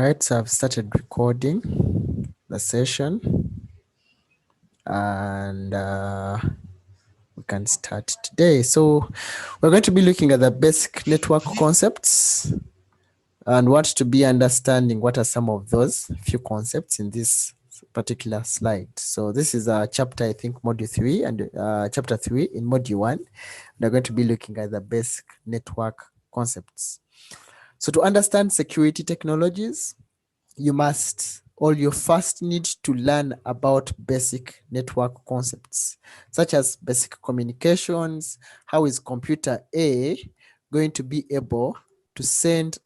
Right, so I've started recording the session and we can start today. So we're going to be looking at the basic network concepts and what to be understanding. What are some of those few concepts in this particular slide? So this is a chapter, I think, module 3 and chapter 3 in module 1. We're going to be looking at the basic network concepts. So to understand security technologies, you first need to learn about basic network concepts, such as basic communications. How is computer A going to be able to send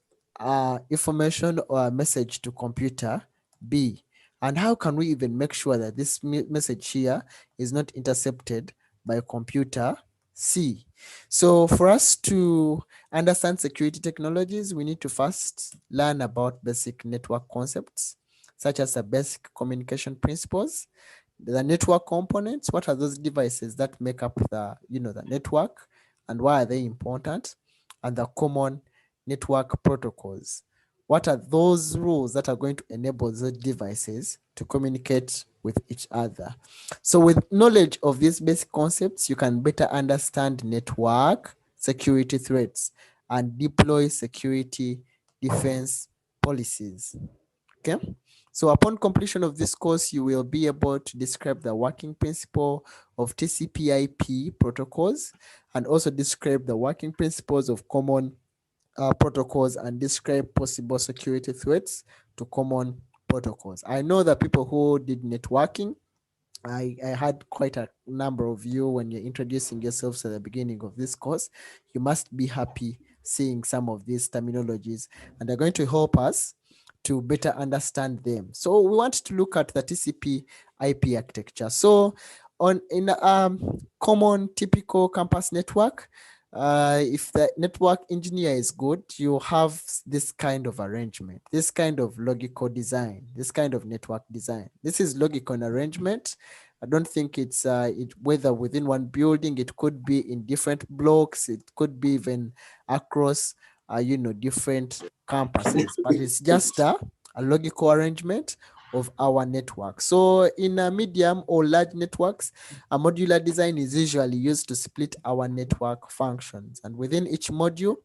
information or a message to computer B? And how can we even make sure that this message here is not intercepted by computer C? So for us to understand security technologies, we need to first learn about basic network concepts, such as the basic communication principles, the network components. What are those devices that make up the network, and why are they important? And the common network protocols. What are those rules that are going to enable those devices to communicate with each other? So with knowledge of these basic concepts, you can better understand network security threats and deploy security defense policies. Okay. So upon completion of this course, you will be able to describe the working principle of TCP Ip protocols and also describe the working principles of common protocols and describe possible security threats to common protocols. I know that people who did networking, I had quite a number of you when you're introducing yourselves at the beginning of this course. You must be happy seeing some of these terminologies, and they're going to help us to better understand them. So we want to look at the TCP IP architecture. So in common typical campus network, if the network engineer is good, you have this kind of arrangement, this kind of logical design, this kind of network design. This is logical arrangement. I don't think it's whether within one building, it could be in different blocks, it could be even across different campuses, but it's just a logical arrangement of our network. So in a medium or large networks, a modular design is usually used to split our network functions, and within each module,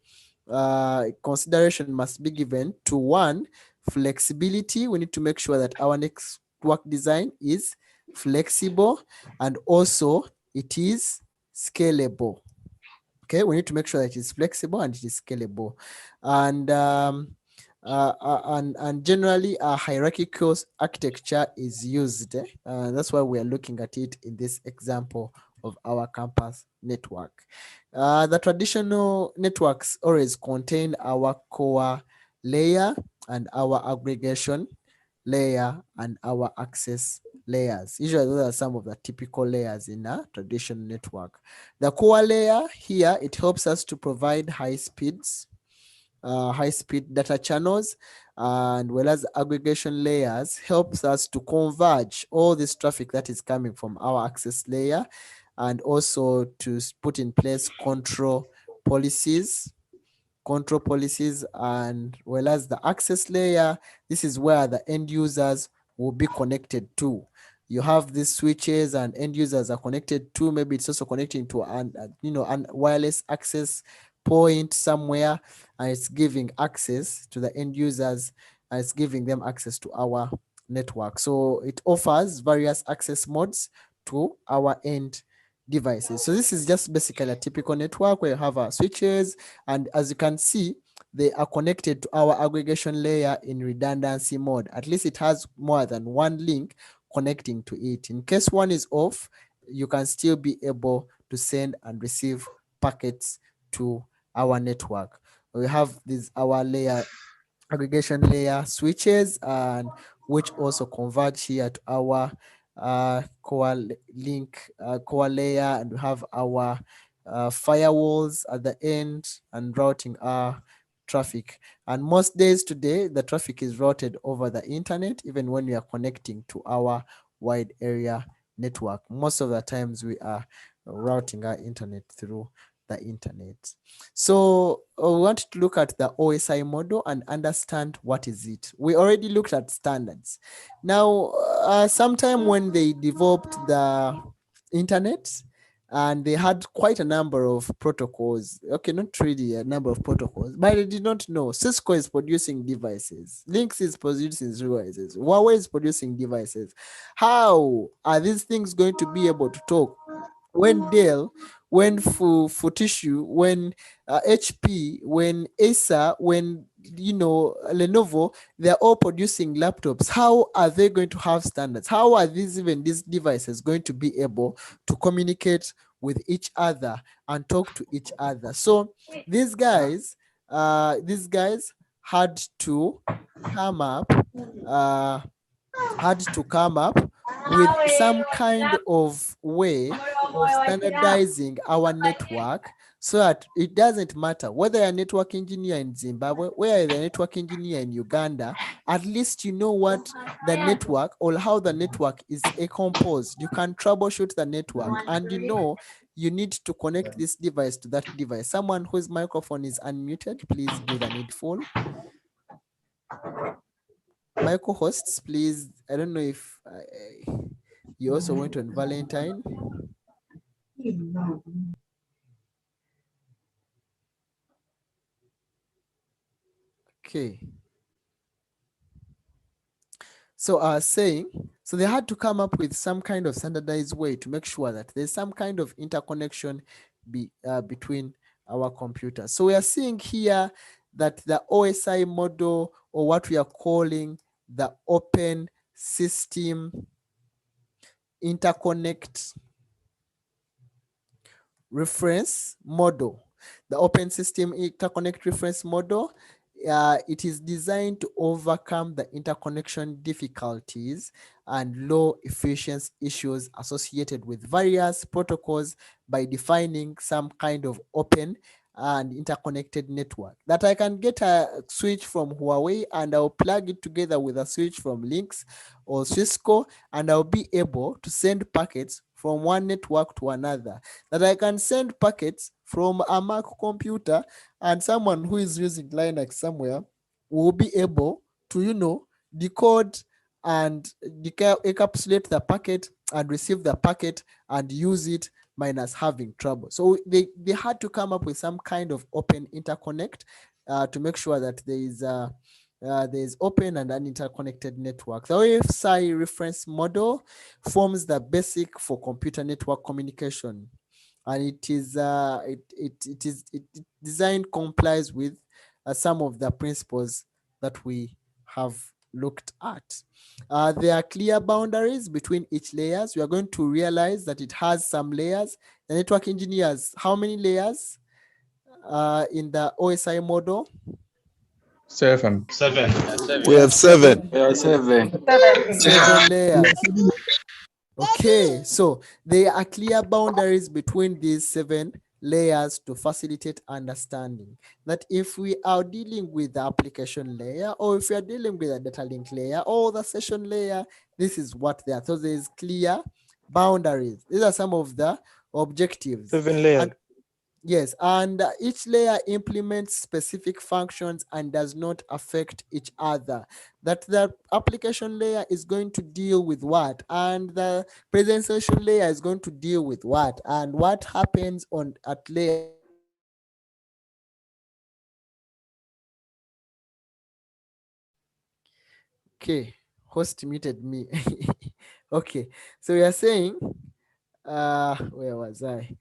consideration must be given to one, flexibility. We need to make sure that our network design is flexible and also it is scalable. Okay, we need to make sure that it's flexible and it is scalable, and generally a hierarchical architecture is used. That's why we are looking at it in this example of our campus network. The traditional networks always contain our core layer and our aggregation layer and our access layers. Usually those are some of the typical layers in a traditional network. The core layer here, it helps us to provide high speed data channels, and whereas aggregation layers helps us to converge all this traffic that is coming from our access layer, and also to put in place control policies. And whereas the access layer, this is where the end users will be connected to. You have these switches and end users are connected to, maybe it's also connecting to an wireless access point somewhere, and it's giving access to the end users, and it's giving them access to our network. So it offers various access modes to our end devices. So this is just basically a typical network where you have our switches, and as you can see, they are connected to our aggregation layer in redundancy mode. At least it has more than one link connecting to it. In case one is off, you can still be able to send and receive packets to our network. We have this our layer, aggregation layer switches, and which also converge here to our core layer, and we have our firewalls at the end and routing our traffic. And most days today, the traffic is routed over the internet, even when we are connecting to our wide area network. Most of the times we are routing our internet through the internet. So we want to look at the OSI model and understand what is it. We already looked at standards. Now, sometime when they developed the internet, and they had quite a number of protocols. Okay, not really a number of protocols, but they did not know. Cisco is producing devices. Lynx is producing devices. Huawei is producing devices. How are these things going to be able to talk? When Dell, when Fujitsu, when HP, when Acer, when Lenovo, they're all producing laptops. How are they going to have standards? How are these devices going to be able to communicate with each other and talk to each other? So these guys had to come up with some kind of way of standardizing our network, so that it doesn't matter whether you're a network engineer in Zimbabwe, whether you're a network engineer in Uganda, at least you know what the network or how the network is composed. You can troubleshoot the network, and you need to connect this device to that device. Someone whose microphone is unmuted, please do the needful. My co-hosts, please. I don't know if you also went on Valentine. Okay. So I was saying, so they had to come up with some kind of standardized way to make sure that there's some kind of interconnection between our computers. So we are seeing here that the OSI model, or what we are calling the Open System Interconnect Reference Model, the Open System Interconnect Reference Model, it is designed to overcome the interconnection difficulties and low efficiency issues associated with various protocols by defining some kind of open and interconnected network that I can get a switch from Huawei and I'll plug it together with a switch from Lynx or Cisco, and I'll be able to send packets from one network to another. That I can send packets from a Mac computer, and someone who is using Linux somewhere will be able to, decode and encapsulate the packet and receive the packet and use it minus having trouble. So they had to come up with some kind of open interconnect to make sure that there is open and an interconnected network. The Rfi Reference Model forms the basic for computer network communication, and it is designed complies with some of the principles that we have looked at. There are clear boundaries between each layers. We are going to realize that it has some layers. The network engineers, how many layers in the OSI model? 7. We have 7. We have 7. 7 layers. Okay, so there are clear boundaries between these 7 layers to facilitate understanding. That if we are dealing with the application layer, or if we are dealing with a data link layer or the session layer, this is what they are. So there is clear boundaries. These are some of the objectives. 7 layers. And yes, and each layer implements specific functions and does not affect each other. That the application layer is going to deal with what, and the presentation layer is going to deal with what, and what happens at layer. Okay, host muted me. Okay, so we are saying, where was I?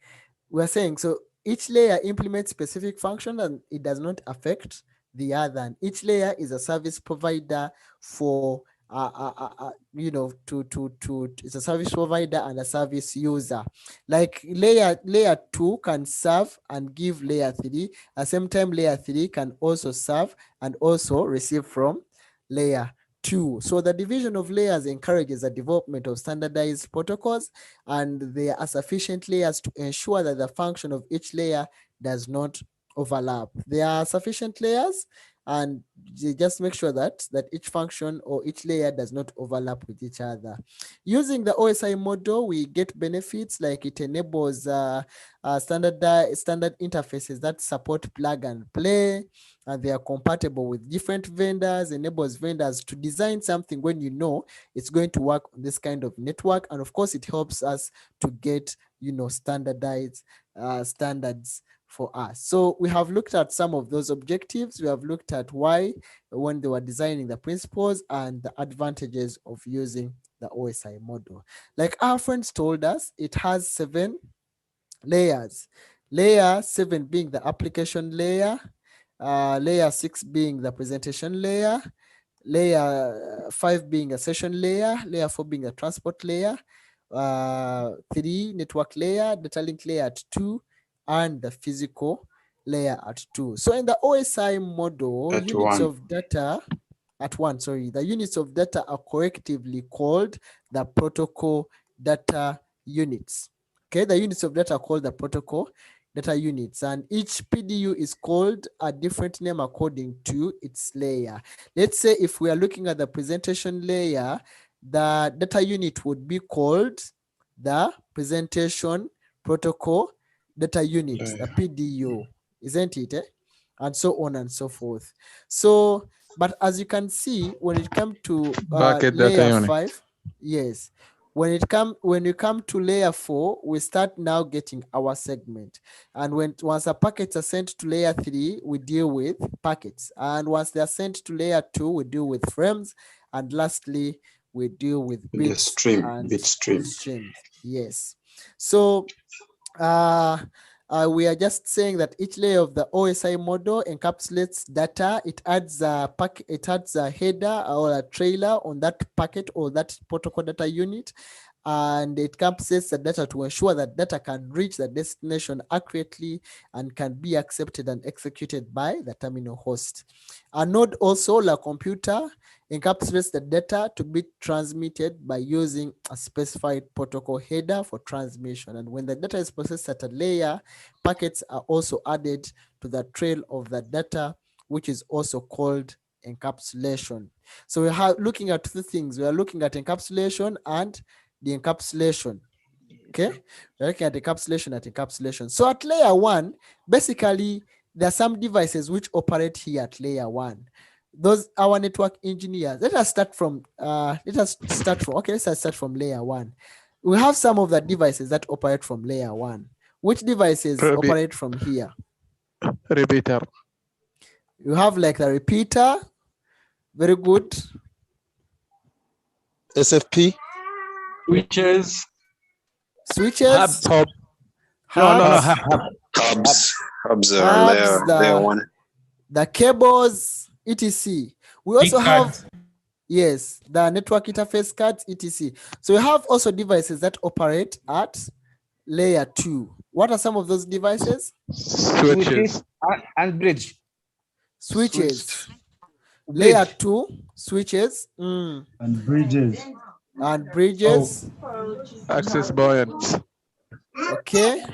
We are saying, so each layer implements specific function and it does not affect the other. And each layer is a service provider for it's a service provider and a service user. Like layer 2 can serve and give layer 3. At the same time, layer 3 can also serve and also receive from layer 2. So the division of layers encourages the development of standardized protocols, and there are sufficient layers to ensure that the function of each layer does not overlap. There are sufficient layers, and you just make sure that each function or each layer does not overlap with each other. Using the OSI model, we get benefits like it enables standard interfaces that support plug and play, and they are compatible with different vendors, enables vendors to design something when you know it's going to work on this kind of network. And of course, it helps us to get, standardized standards for us. So we have looked at some of those objectives. We have looked at why, when they were designing the principles, and the advantages of using the OSI model. Like our friends told us, it has 7 layers. Layer 7 being the application layer, layer 6 being the presentation layer, layer 5 being a session layer, layer 4 being a transport layer, 3 network layer, data link layer at 2, and the physical layer at 2. So in the OSI model, At units 1. of data at 1, sorry, the units of data are collectively called the protocol data units. Okay, the units of data are called the protocol data units, and each PDU is called a different name according to its layer. Let's say if we are looking at the presentation layer, the data unit would be called the presentation protocol data unit, the PDU, isn't it? And so on and so forth. So, but as you can see, when it comes to Bucket data layer unit. 5, yes, when you come to layer 4, we start now getting our segment. And once the packets are sent to layer 3, we deal with packets. And once they are sent to layer 2, we deal with frames. And lastly, we deal with The bits stream, and bit stream. streams. Yes. So we are just saying that each layer of the OSI model encapsulates data. It adds a header or a trailer on that packet or that protocol data unit, and it encapsulates the data to ensure that data can reach the destination accurately and can be accepted and executed by the terminal host. A node also, like computer, encapsulates the data to be transmitted by using a specified protocol header for transmission. And when the data is processed at a layer, packets are also added to the trail of the data, which is also called encapsulation. So we are looking at 2 things. We are looking at encapsulation and the encapsulation. Okay, we're looking at encapsulation. So at layer 1, basically, there are some devices which operate here at layer 1. Those our network engineers. Let us start from layer 1. We have some of the devices that operate from layer 1. Which devices operate from here? Repeater. You have like the repeater. Very good. SFP. Switches. Switches. Hub. Hubs. Hubs are layer 1. The cables, etc. We also have, yes, the network interface cards, etc. So we have also devices that operate at layer 2. What are some of those devices? Switches. And bridge. Switches. Layer 2 switches. And bridges. And bridges. Access points. Okay.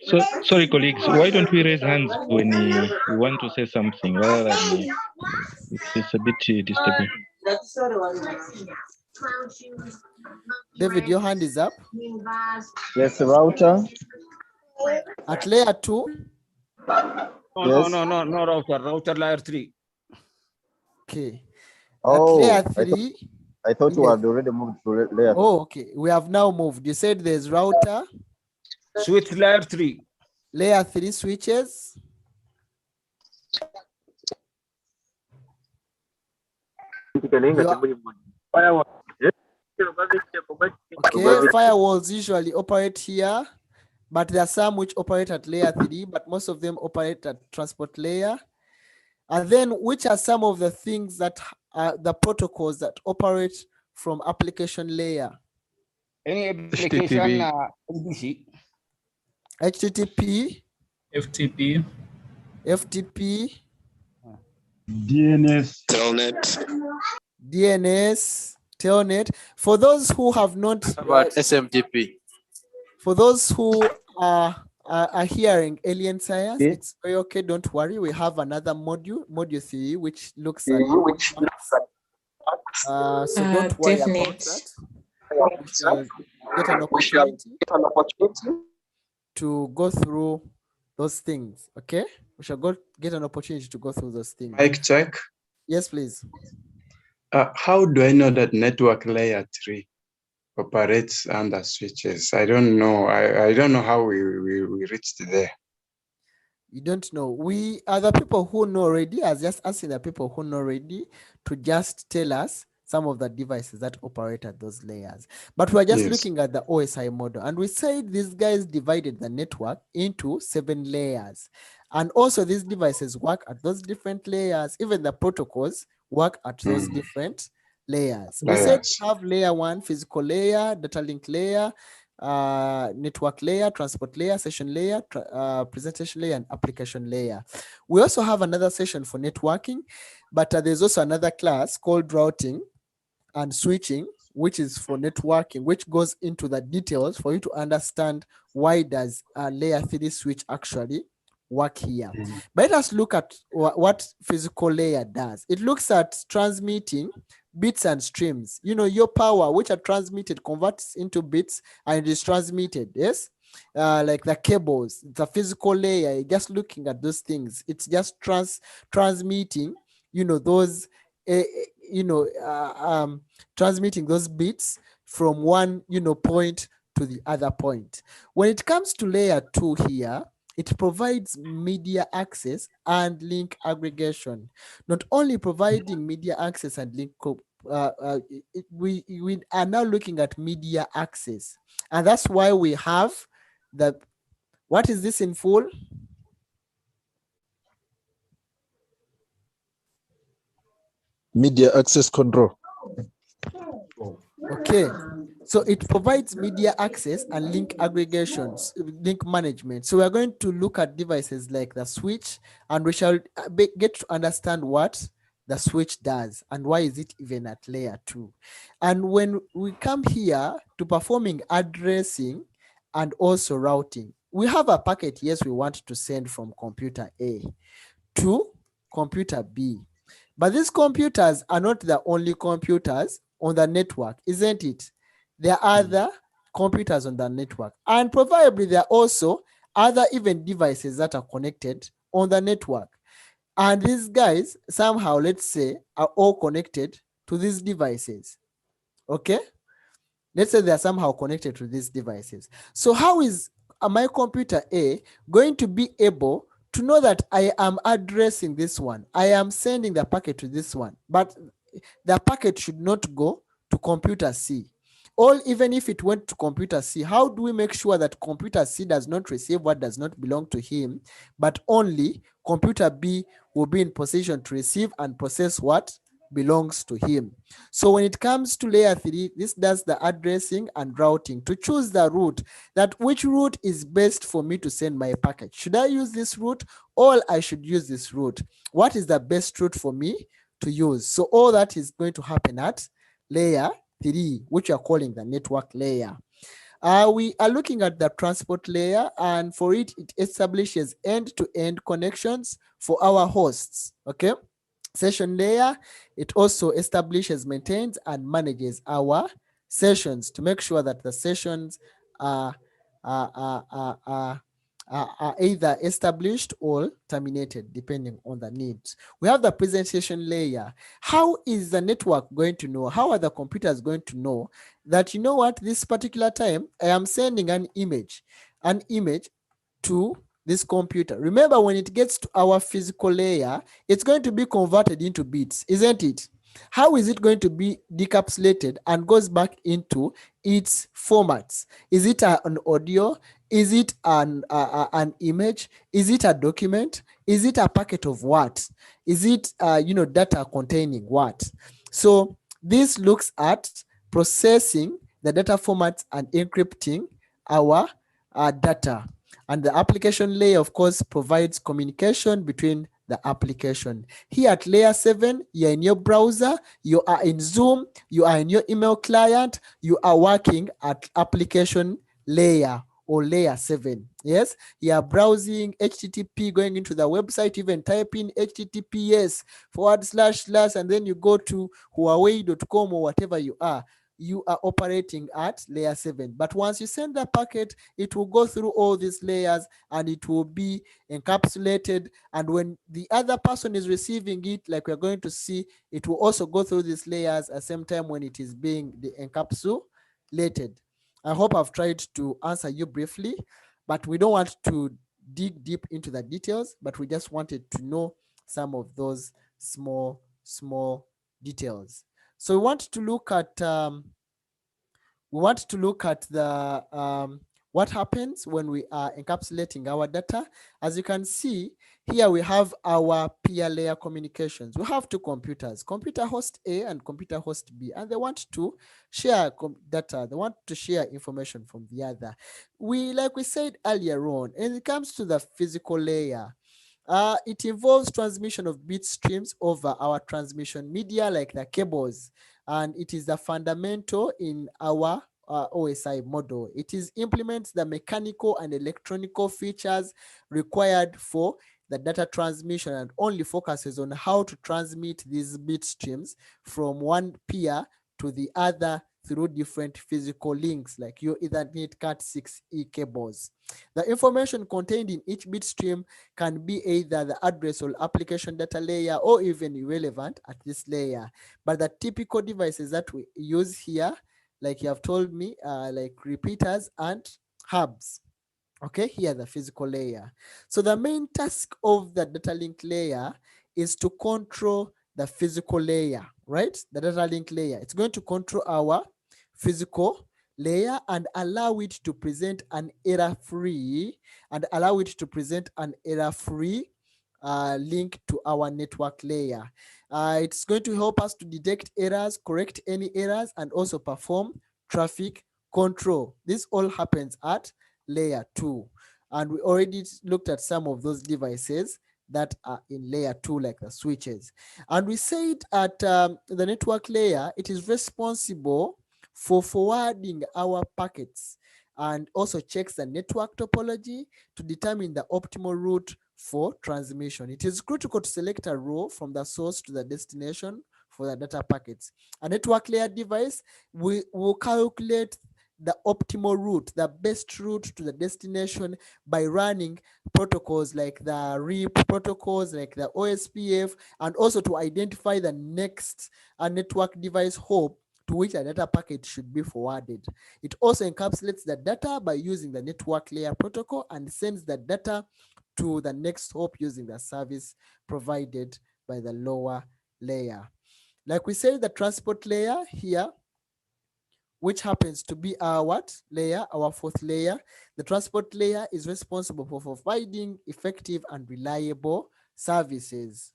So, sorry, colleagues, why don't we raise hands when we want to say something rather than it's a bit disturbing. David, your hand is up. Yes, router. At layer 2? No, router layer 3. Okay. Oh, at layer 3. I thought you had already moved to layer 3. Oh, okay. We have now moved. You said there's router. Switch layer 3. Layer 3 switches. Okay, firewalls usually operate here, but there are some which operate at layer 3, but most of them operate at transport layer. And then which are some of the things that are the protocols that operate from application layer? Any application, ABC. HTTP, FTP, DNS, Telnet. For those who have not about SMTP. For those who are are hearing alien science. Yeah. It's very okay. Don't worry. We have another module 3, which looks at so don't worry about that. We shall get an opportunity to go through those things. Okay, we shall get an opportunity to go through those things. Mic check. Yes, please. How do I know that network layer 3 operates under switches? I don't know. I don't know how we reached there. You don't know. We are the people who know already. I was just asking the people who know already to just tell us some of the devices that operate at those layers. But we're just looking at the OSI model. And we said these guys divided the network into 7 layers. And also these devices work at those different layers. Even the protocols work at those different layers. We said we have layer 1, physical layer, data link layer, network layer, transport layer, session layer, presentation layer, and application layer. We also have another session for networking, but there's also another class called routing and switching, which is for networking, which goes into the details for you to understand why does a layer 3 switch actually work here. But let us look at what physical layer does. It looks at transmitting bits and streams. You know, your power, which are transmitted, converts into bits and it is transmitted. Yes, like the cables, the physical layer. Just looking at those things, it's just transmitting. You know, those. Transmitting those bits from one point to the other point. When it comes to layer 2 here, it provides media access and link aggregation. Not only providing media access and link, we are now looking at media access, and that's why we have the, what is this in full? Media access control. Okay, so it provides media access and link aggregations, link management. So we're going to look at devices like the switch, and we shall get to understand what the switch does and why is it even at layer 2. And when we come here to performing addressing and also routing, we have a packet, yes, we want to send from computer A to computer B. But these computers are not the only computers on the network, isn't it? There are other computers on the network, and probably there are also other even devices that are connected on the network. And these guys somehow, let's say, are all connected to these devices. Okay? Let's say they are somehow connected to these devices. So how is my computer A going to be able to know that I am addressing this one? I am sending the packet to this one, but the packet should not go to computer C. Or even if it went to computer C, how do we make sure that computer C does not receive what does not belong to him, but only computer B will be in position to receive and process what belongs to him? So when it comes to layer 3, this does the addressing and routing to choose the route, that which route is best for me to send my packet. Should I use this route or I should use this route? What is the best route for me to use? So all that is going to happen at layer 3, which we are calling the network layer. We are looking at the transport layer, and for it, it establishes end-to-end connections for our hosts. Okay. Session layer, it also establishes, maintains, and manages our sessions to make sure that the sessions are either established or terminated depending on the needs. We have the presentation layer. How is the network going to know? How are the computers going to know that, you know what, this particular time I am sending an image to this computer? Remember, when it gets to our physical layer, it's going to be converted into bits, isn't it? How is it going to be decapsulated and goes back into its formats? Is it an audio? Is it an image? Is it a document? Is it a packet of what? Is it data containing what? So this looks at processing the data formats and encrypting our data. And the application layer, of course, provides communication between the application. Here at layer 7, you're in your browser, you are in Zoom, you are in your email client, you are working at application layer or layer 7. Yes, you are browsing HTTP, going into the website, even type in https:// and then you go to huawei.com or whatever you are operating at layer 7. But once you send the packet, it will go through all these layers and it will be encapsulated. And when the other person is receiving it, like we're going to see, it will also go through these layers at the same time when it is being encapsulated. I hope I've tried to answer you briefly, but we don't want to dig deep into the details, but we just wanted to know some of those small details. So we want to look at the what happens when we are encapsulating our data. As you can see here, we have our peer layer communications. We have two computers, computer host A and computer host B, and they want to share data. They want to share information from the other. Like we said earlier on, when it comes to the physical layer, it involves transmission of bit streams over our transmission media like the cables, and it is the fundamental in our OSI model. It implements the mechanical and electronical features required for the data transmission and only focuses on how to transmit these bit streams from one peer to the other through different physical links like your Ethernet Cat6e cables. The information contained in each bit stream can be either the address or application data layer or even irrelevant at this layer. But the typical devices that we use here, like you have told me, like repeaters and hubs. Okay, here the physical layer. So the main task of the data link layer is to control the physical layer, right? The data link layer. It's going to control our physical layer and allow it to present an error-free link to our network layer. It's going to help us to detect errors, correct any errors, and also perform traffic control. This all happens at layer 2. And we already looked at some of those devices that are in layer 2, like the switches. And we said at the network layer, it is responsible for forwarding our packets and also checks the network topology to determine the optimal route for transmission. It is critical to select a row from the source to the destination for the data packets. A network layer device will calculate the optimal route, the best route to the destination by running protocols like the RIP protocols, like the OSPF, and also to identify the next network device hop to which a data packet should be forwarded. It also encapsulates the data by using the network layer protocol and sends the data to the next hop using the service provided by the lower layer. Like we said, the transport layer here, which happens to be our what layer, our fourth layer. The transport layer is responsible for providing effective and reliable services.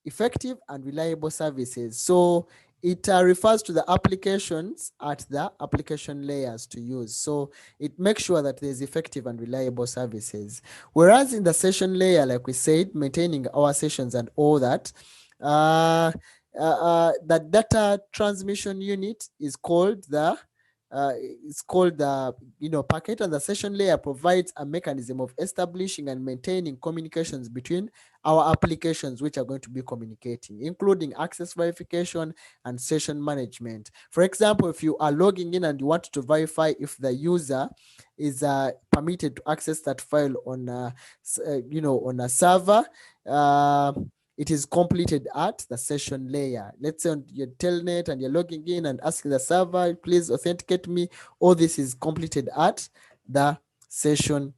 Effective and reliable services. So it refers to the applications at the application layers to use. So it makes sure that there's effective and reliable services. Whereas in the session layer, like we said, maintaining our sessions and all that, the data transmission unit is called the packet, and the session layer provides a mechanism of establishing and maintaining communications between our applications which are going to be communicating, including access verification and session management. For example, if you are logging in and you want to verify if the user is permitted to access that file on on a server, it is completed at the session layer. Let's say on your telnet and you're logging in and asking the server, please authenticate me. All this is completed at the session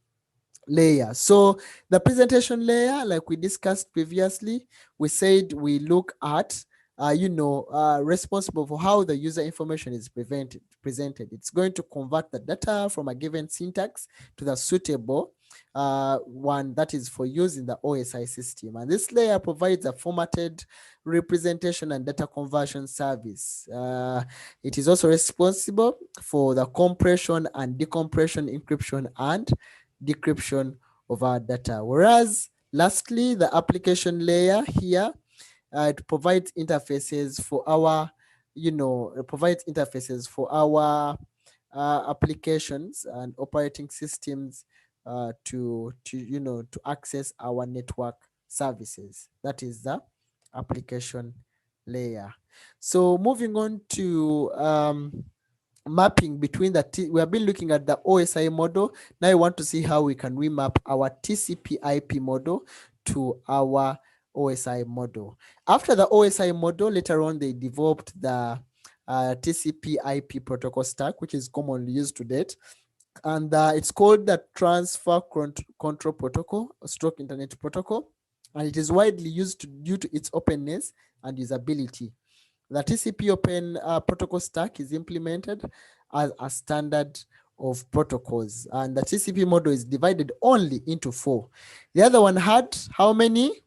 layer. So the presentation layer, like we discussed previously, we said we look at responsible for how the user information is presented. It's going to convert the data from a given syntax to the suitable one that is for use in the OSI system. And this layer provides a formatted representation and data conversion service. It is also responsible for the compression and decompression, encryption and decryption of our data. Whereas lastly, the application layer here, it provides interfaces for our applications and operating systems to access our network services. That is the application layer. So moving on to mapping between we have been looking at the OSI model. Now I want to see how we can remap our TCP IP model to our OSI model. After the OSI model, later on they developed the TCP IP Protocol Stack, which is commonly used to date. And it's called the Transfer Control Protocol, stroke Internet Protocol. And it is widely used due to its openness and usability. The TCP Open Protocol Stack is implemented as a standard of protocols. And the TCP model is divided only into 4. The other one had how many?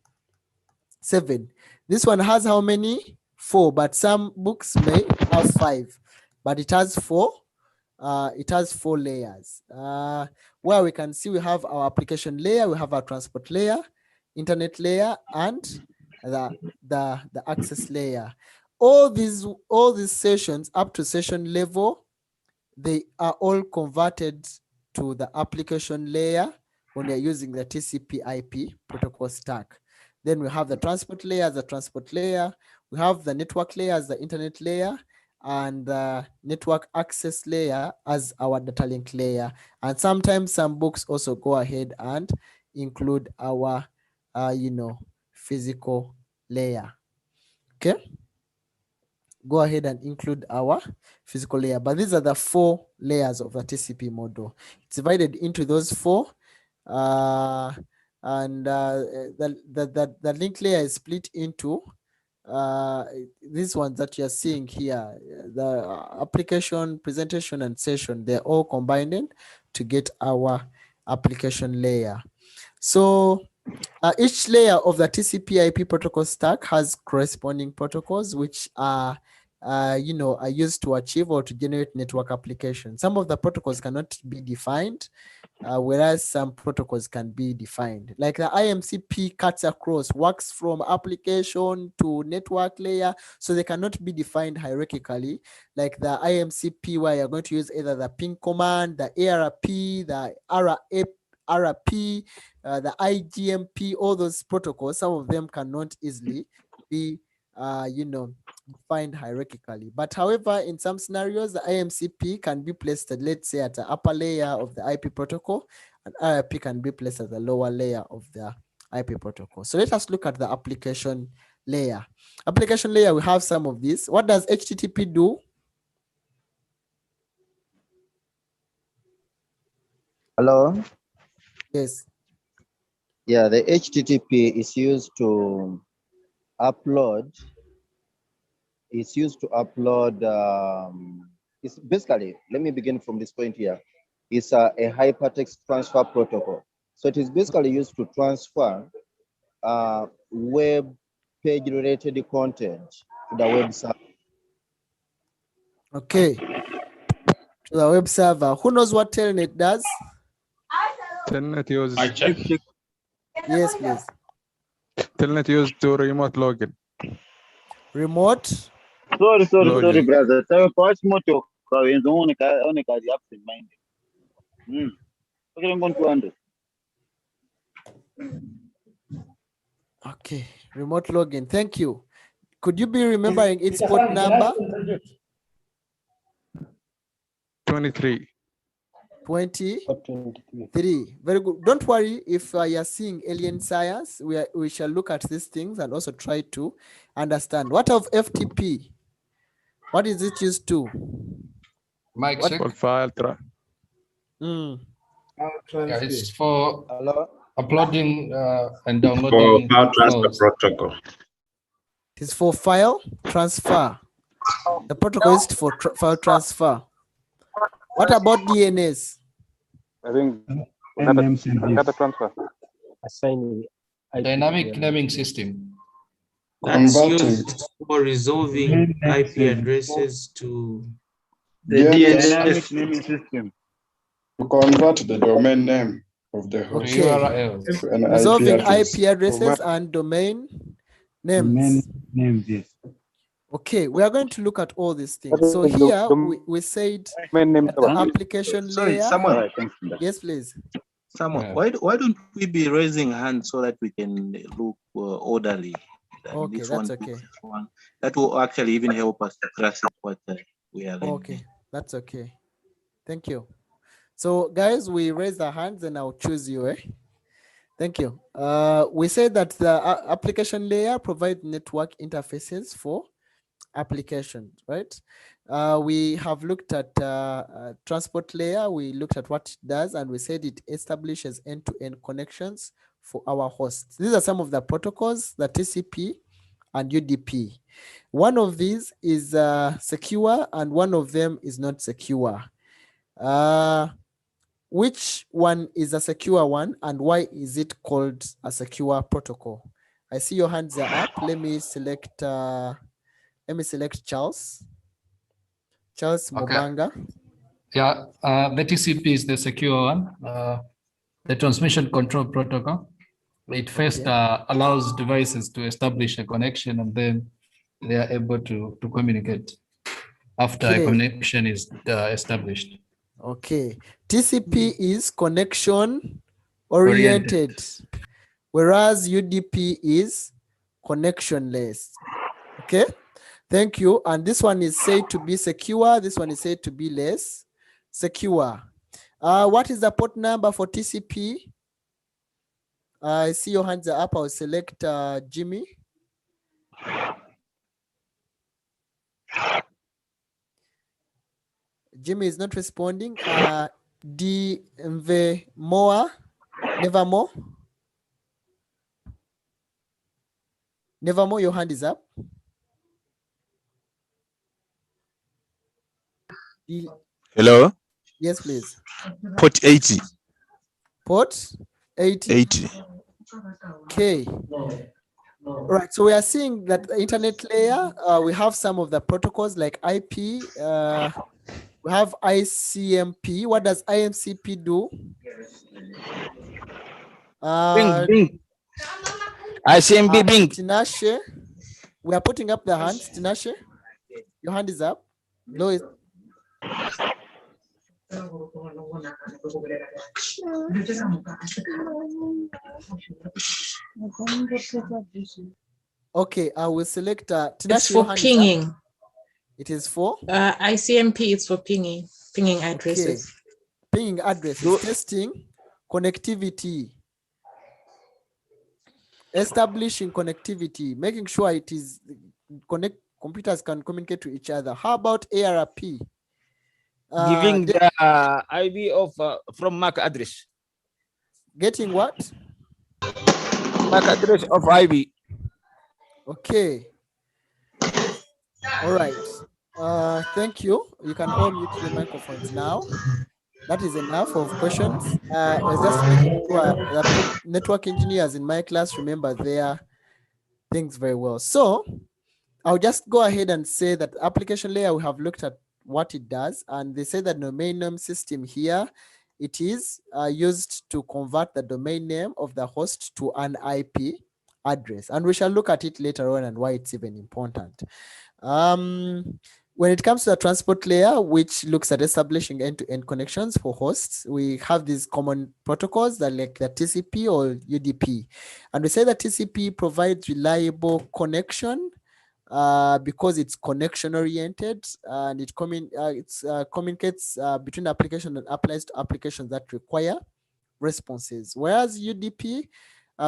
7. This one has how many? 4, but some books may have 5, but it has 4. It has 4 layers. Where we can see we have our application layer, we have our transport layer, internet layer, and the access layer. All these sessions up to session level, they are all converted to the application layer when you're using the TCP IP protocol stack. Then we have the transport layer as the transport layer. We have the network layer as the internet layer, and the network access layer as our data link layer. And sometimes some books also go ahead and include our, physical layer. Okay. Go ahead and include our physical layer. But these are the 4 layers of the TCP model. It's divided into those 4. And the link layer is split into these ones that you're seeing here. The application, presentation, and session, they're all combined to get our application layer. So each layer of the TCP IP protocol stack has corresponding protocols which are used to achieve or to generate network applications. Some of the protocols cannot be defined, whereas some protocols can be defined. Like the Icmp cuts across, works from application to network layer, so they cannot be defined hierarchically. Like the Icmp, where you're going to use either the ping command, the ARP, the RP, the Icmp, all those protocols, some of them cannot easily be, defined hierarchically. But however, in some scenarios, the Icmp can be placed, let's say, at the upper layer of the IP protocol, and RP can be placed at the lower layer of the IP protocol. So let us look at the application layer. Application layer, we have some of these. What does HTTP do? Hello? Yes. Yeah, the HTTP is used to upload. It's used to upload. It's basically, let me begin from this point here. It's a hypertext transfer protocol. So it is basically used to transfer web page related content to the web server. Okay. To the web server. Who knows what Telnet does? Telnet uses Yes, please. Telnet used to remote login. Remote? Sorry, Login. brother. So first motor Unicast absent minded. Okay, I'm going to handle. Okay, remote login. Thank you. Could you be remembering its port number? 23. 23. Very good. Don't worry if you're seeing alien science. We shall look at these things and also try to understand. What of FTP? What is it used to? Mike, check. For file Yeah, it's for Hello? uploading and downloading file transfer files. protocol. It is for file transfer. The protocol is for file transfer. What about DNS? I think Data transfer. Assigning Dynamic naming system. That's Converting. used for resolving IP addresses to The Dynamic DNS. naming system. To convert the domain name of the host Okay. URL. to an Resolving IP address. IP addresses and domain names. Names, yes. Okay, we are going to look at all these things. So here we said that the application layer. Someone. Yes, please. Someone. Why don't we be raising hands so that we can look orderly? Okay, this that's one, okay. this one. That will actually even help us to grasp what we are learning. Okay, that's okay. Thank you. So guys, we raise our hands and I'll choose you. Eh? Thank you. We said that the application layer provides network interfaces for applications, right? We have looked at transport layer. We looked at what it does, and we said it establishes end-to-end connections for our hosts. These are some of the protocols, the TCP and UDP. One of these is secure, and one of them is not secure. Which one is a secure one, and why is it called a secure protocol? I see your hands are up. Let me select Charles. Charles Mubanga. Yeah, the TCP is the secure one. The transmission control protocol. It first allows devices to establish a connection, and then they are able to communicate after a connection is established. Okay. TCP is connection oriented, whereas UDP is connectionless. Okay. Thank you. And this one is said to be secure. This one is said to be less secure. What is the port number for TCP? I see your hands are up. I'll select Jimmy. Jimmy is not responding. Nevermore. Nevermore, your hand is up. Hello? Yes, please. Port 80. Port 80. 80. Okay. Right. So we are seeing that the internet layer, we have some of the protocols like IP. We have ICMP. What does IMCP do? Bing. ICMP Bing. Tinashe. We are putting up the hands. Tinashe, your hand is up. Lois. Okay, I will select Tinashe. It's for pinging. It is for ICMP. It's for pinging addresses. Okay. Pinging addresses, testing connectivity, establishing connectivity, making sure it is computers can communicate to each other. How about ARP? Giving the IP of from MAC address. Getting what? MAC address of IP. Okay. All right. Thank you. You can all mute the microphones now. That is enough of questions. I was just making sure that network engineers in my class remember their things very well. So I'll just go ahead and say that application layer, we have looked at what it does, and they say that domain name system here, it is used to convert the domain name of the host to an IP address, and we shall look at it later on and why it's even important. When it comes to the transport layer, which looks at establishing end-to-end connections for hosts, we have these common protocols that like the TCP or UDP, and we say that TCP provides reliable connection because it's connection oriented, and it communicates between applications and applies to applications that require responses. Whereas UDP,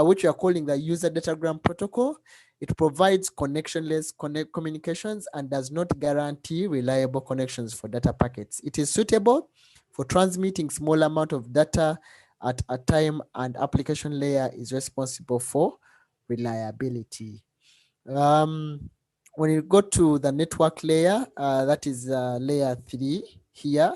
which we are calling the user datagram protocol, it provides connectionless communications and does not guarantee reliable connections for data packets. It is suitable for transmitting small amount of data at a time, and application layer is responsible for reliability. When you go to the network layer, that is layer 3 here.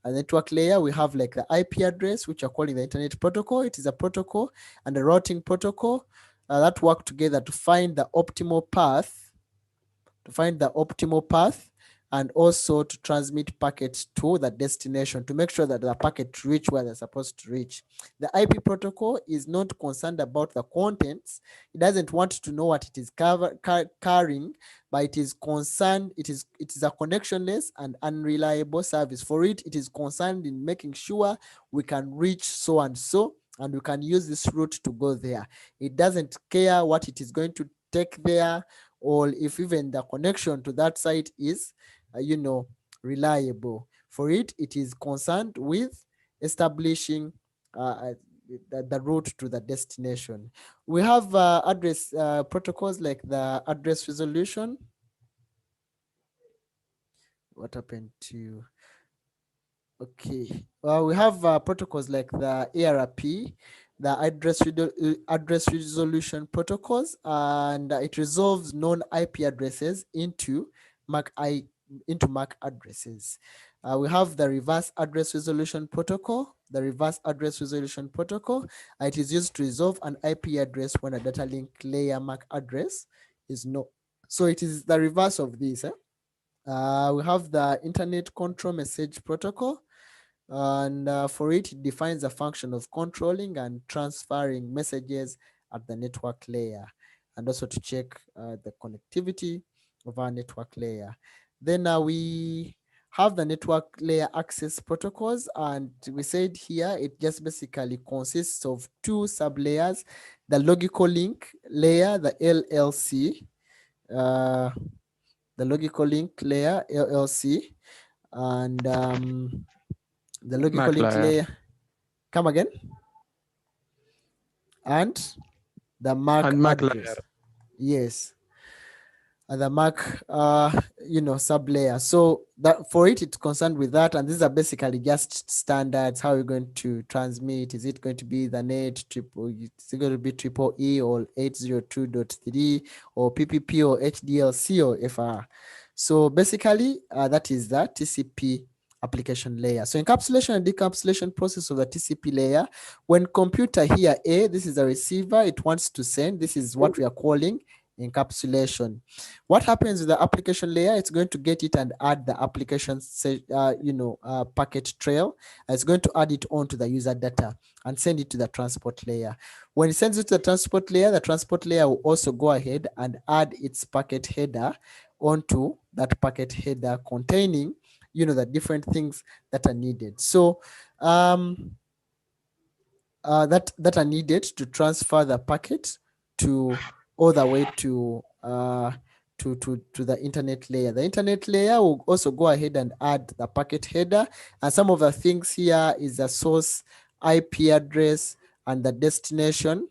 A network layer, we have like the IP address, which are calling the internet protocol. It is a protocol and a routing protocol that work together to find the optimal path. and also to transmit packets to the destination to make sure that the packet reach where they're supposed to reach. The IP protocol is not concerned about the contents. It doesn't want to know what it is carrying, but it is concerned, it is a connectionless and unreliable service. For it, it is concerned in making sure we can reach so and so, and we can use this route to go there. It doesn't care what it is going to take there, or if even the connection to that site is, reliable. For it, it is concerned with establishing the route to the destination. We have address protocols like the address resolution. What happened to? Okay, we have protocols like the ARP, the address resolution protocols, and it resolves known IP addresses into MAC addresses. We have the reverse address resolution protocol. The reverse address resolution protocol, it is used to resolve an IP address when a data link layer MAC address is no. So it is the reverse of this. We have the Internet Control Message Protocol, and for it, it defines a function of controlling and transferring messages at the network layer, and also to check the connectivity of our network layer. Then we have the network layer access protocols, and we said here it just basically consists of two sublayers: the logical link layer, the LLC, the logical link layer LLC, and the logical link layer. Come again? And the MAC address. Layer. Yes. And the MAC, sublayer. So that for it, it's concerned with that. And these are basically just standards. How are you going to transmit? Is it going to be the net triple? Is it going to be triple E or 802.3 or PPP or HDLC or FR? So basically, that is the TCP application layer. So encapsulation and decapsulation process of the TCP layer. When computer here A, this is the receiver, it wants to send. This is what we are calling encapsulation. What happens with the application layer? It's going to get it and add the application, packet trail. It's going to add it onto the user data and send it to the transport layer. When it sends it to the transport layer will also go ahead and add its packet header onto that packet header containing, the different things that are needed. So that are needed to transfer the packet to all the way to the internet layer. The internet layer will also go ahead and add the packet header, and some of the things here is the source IP address and the destination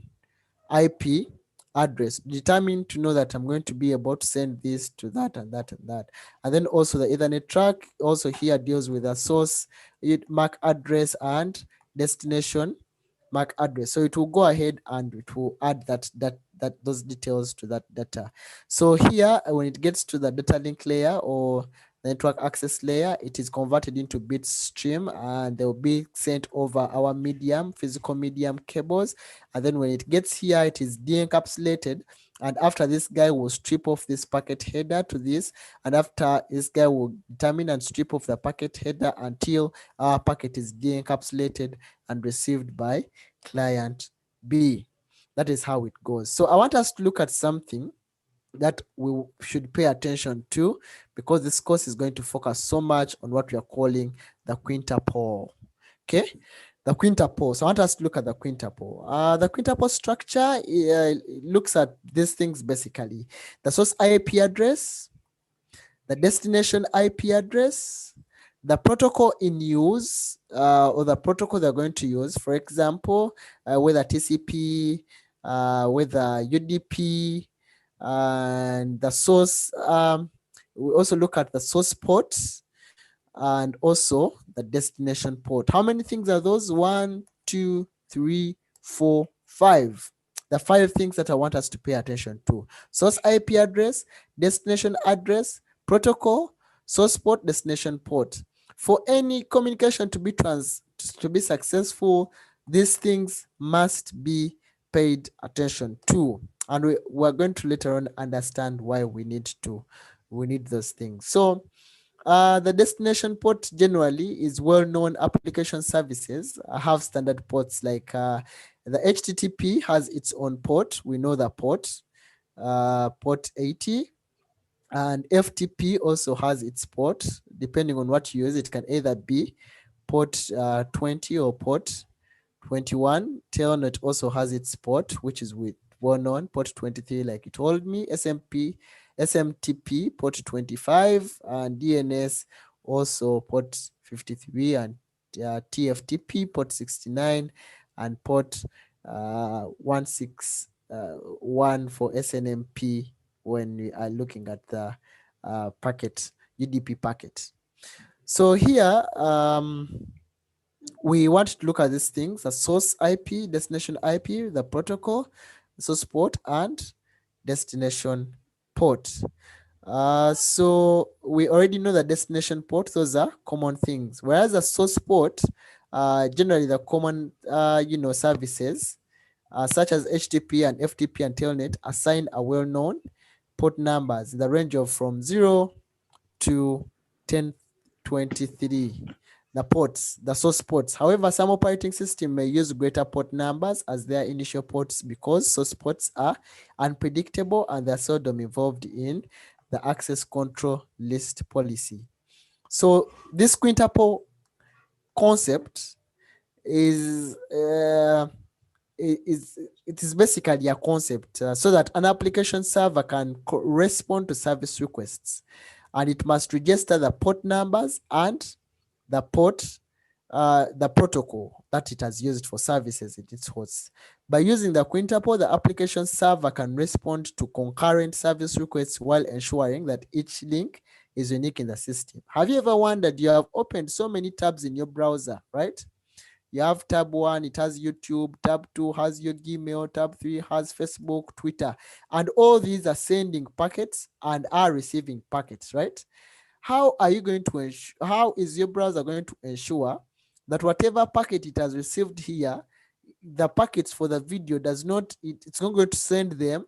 IP address, determined to know that I'm going to be able to send this to that and that and that. And then also the Ethernet track also here deals with the source MAC address and destination MAC address. So it will go ahead and it will add those details to that data. So here, when it gets to the data link layer or the network access layer, it is converted into bit stream and they will be sent over our physical medium cables. And then when it gets here, it is de-encapsulated. And after this guy will strip off this packet header to this, and after this guy will determine and strip off the packet header until our packet is de-encapsulated and received by client B. That is how it goes. So I want us to look at something that we should pay attention to, because this course is going to focus so much on what we are calling the quintuple. Okay, the quintuple. So I want us to look at the quintuple. The quintuple structure looks at these things basically: the source IP address, the destination IP address, the protocol in use, or the protocol they're going to use. For example, whether TCP, whether UDP, and the source. We also look at the source ports and also the destination port. How many things are those? 1, 2, 3, 4, 5. The 5 things that I want us to pay attention to: source IP address, destination address, protocol, source port, destination port. For any communication to be successful, these things must be paid attention to, and we're going to later on understand why we need those things. So the destination port generally is well-known. Application services have standard ports like the HTTP has its own port. We know the port, port 80. And FTP also has its port. Depending on what you use, it can either be port 20 or port 21. Telnet also has its port, which is with well-known port 23, like it told me. SMTP port 25, and DNS also port 53, and TFTP port 69, and port 161 for SNMP when we are looking at the packet, UDP packet. So here, we want to look at these things: the source IP, destination IP, the protocol, the source port, and destination port. So we already know the destination port; those are common things. Whereas the source port, generally the common, services such as HTTP and FTP and Telnet assign a well-known port numbers in the range of from 0 to 1023. The ports, the source ports. However, some operating system may use greater port numbers as their initial ports because source ports are unpredictable and they're seldom involved in the access control list policy. So this quintuple concept is it is basically a concept so that an application server can respond to service requests, and it must register the port numbers and the port, the protocol that it has used for services in its hosts. By using the quintuple, the application server can respond to concurrent service requests while ensuring that each link is unique in the system. Have you ever wondered, you have opened so many tabs in your browser, right? You have tab 1, it has YouTube, tab 2 has your Gmail, tab 3 has Facebook, Twitter, and all these are sending packets and are receiving packets, right? How are you going to ensure, how is your browser going to ensure that whatever packet it has received here, the packets for the video does not, it's not going to send them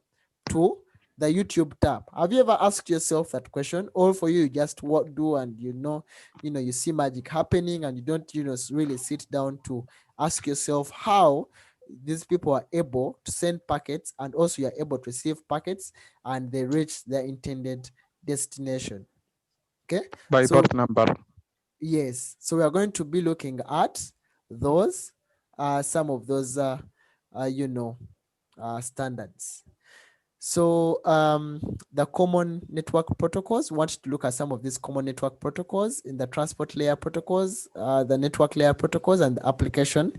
to the YouTube tab? Have you ever asked yourself that question? Or for you, just what do, and you see magic happening and you don't, really sit down to ask yourself how these people are able to send packets and also you're able to receive packets and they reach their intended destination. Okay. By port number. Yes. So we are going to be looking at those, some of those, standards. So the common network protocols, we want to look at some of these common network protocols in the transport layer protocols, the network layer protocols, and the application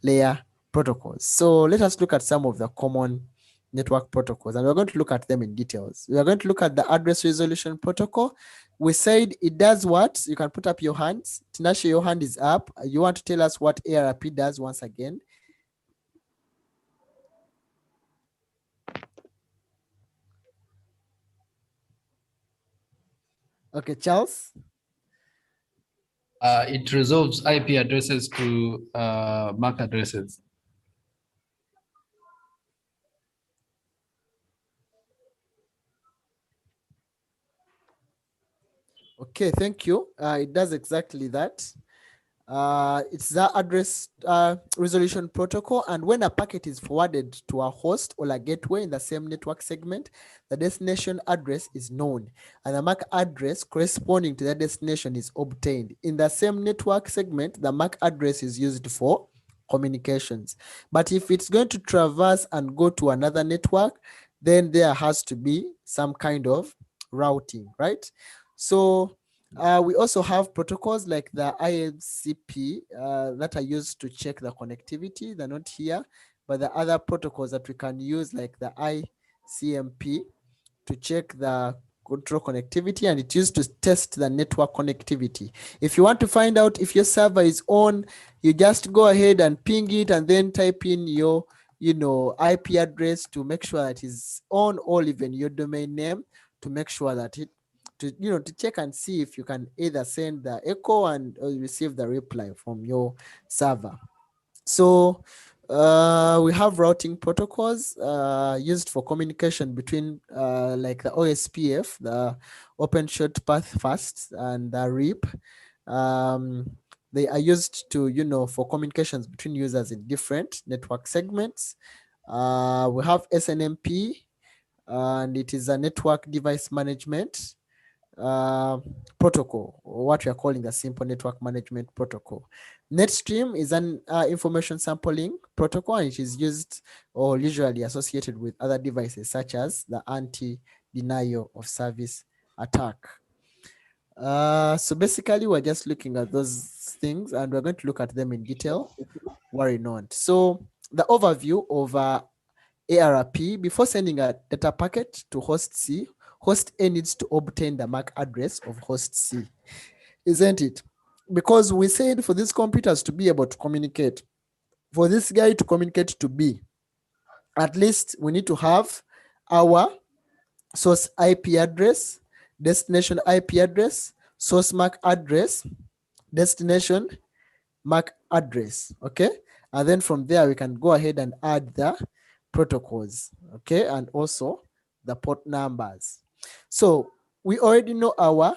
layer protocols. So let us look at some of the common network protocols, and we're going to look at them in details. We are going to look at the address resolution protocol. We said it does what? You can put up your hands. Tinashe, your hand is up. You want to tell us what ARP does once again? Okay, Charles? It resolves IP addresses to MAC addresses. Okay, thank you. It does exactly that. It's the address resolution protocol, and when a packet is forwarded to a host or a gateway in the same network segment, the destination address is known and the MAC address corresponding to the destination is obtained. In the same network segment, the MAC address is used for communications. But if it's going to traverse and go to another network, then there has to be some kind of routing, right? So we also have protocols like the Icmp that are used to check the connectivity. They're not here, but the other protocols that we can use like the Icmp to check the control connectivity, and it's used to test the network connectivity. If you want to find out if your server is on, you just go ahead and ping it and then type in your IP address to make sure that it's on, or even your domain name to make sure that it to check and see if you can either send the echo and or receive the reply from your server. So we have routing protocols used for communication between like the OSPF, the Open Short Path Fast, and the RIP. They are used to, for communications between users in different network segments. We have SNMP, and it is a network device management protocol, or what we are calling the simple network management protocol. NetStream is an information sampling protocol, and it is used or usually associated with other devices such as the anti-denial of service attack. So basically, we're just looking at those things, and we're going to look at them in detail. Worry not. So the overview of ARP: before sending a data packet to host C, host A needs to obtain the MAC address of host C, isn't it? Because we said for these computers to be able to communicate, for this guy to communicate to B, at least we need to have our source IP address, destination IP address, source MAC address, destination MAC address, okay? And then from there, we can go ahead and add the protocols, okay? And also the port numbers. So we already know our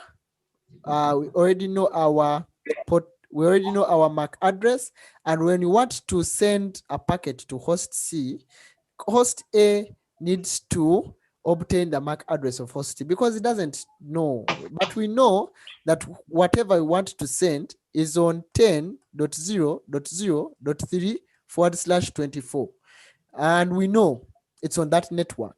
port, we already know our MAC address. And when you want to send a packet to host C, host A needs to obtain the MAC address of host C because it doesn't know. But we know that whatever we want to send is on 10.0.0.3/24. And we know it's on that network.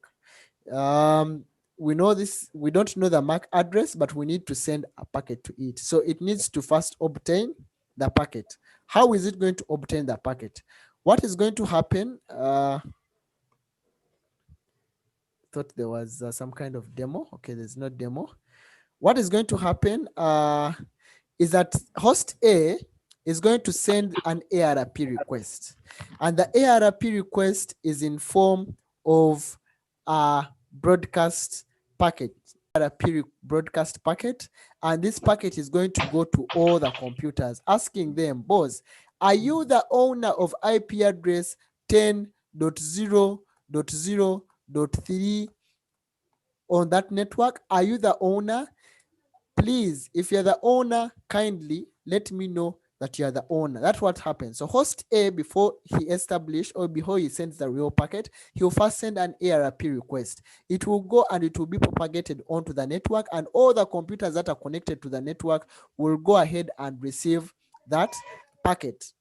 We know this, we don't know the MAC address, but we need to send a packet to it. So it needs to first obtain the packet. How is it going to obtain the packet? What is going to happen? Thought there was some kind of demo. Okay, there's no demo. What is going to happen is that host A is going to send an ARP request, and the ARP request is in form of a broadcast packet, ARP broadcast packet, and this packet is going to go to all the computers, asking them, boss, are you the owner of IP address 10.0.0.3 on that network? Are you the owner? Please, if you're the owner, kindly let me know that you are the owner. That's what happens. So host A, before he establishes or before he sends the real packet, he'll first send an ARP request. It will go and it will be propagated onto the network, and all the computers that are connected to the network will go ahead and receive that packet.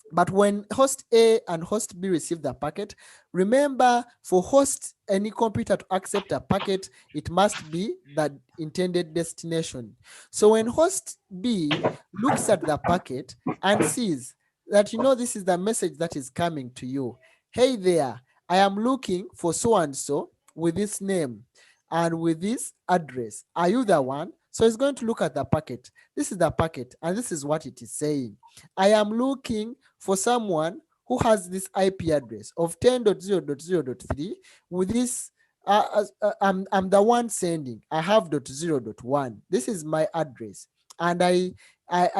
But when host A and host B receive the packet, remember, for host any computer to accept a packet, it must be the intended destination. So when host B looks at the packet and sees that, this is the message that is coming to you. Hey there, I am looking for so-and-so with this name and with this address. Are you the one? So it's going to look at the packet. This is the packet, and this is what it is saying. I am looking for someone who has this IP address of 10.0.0.3 with this. I'm the one sending. I have .0.1. This is my address, and I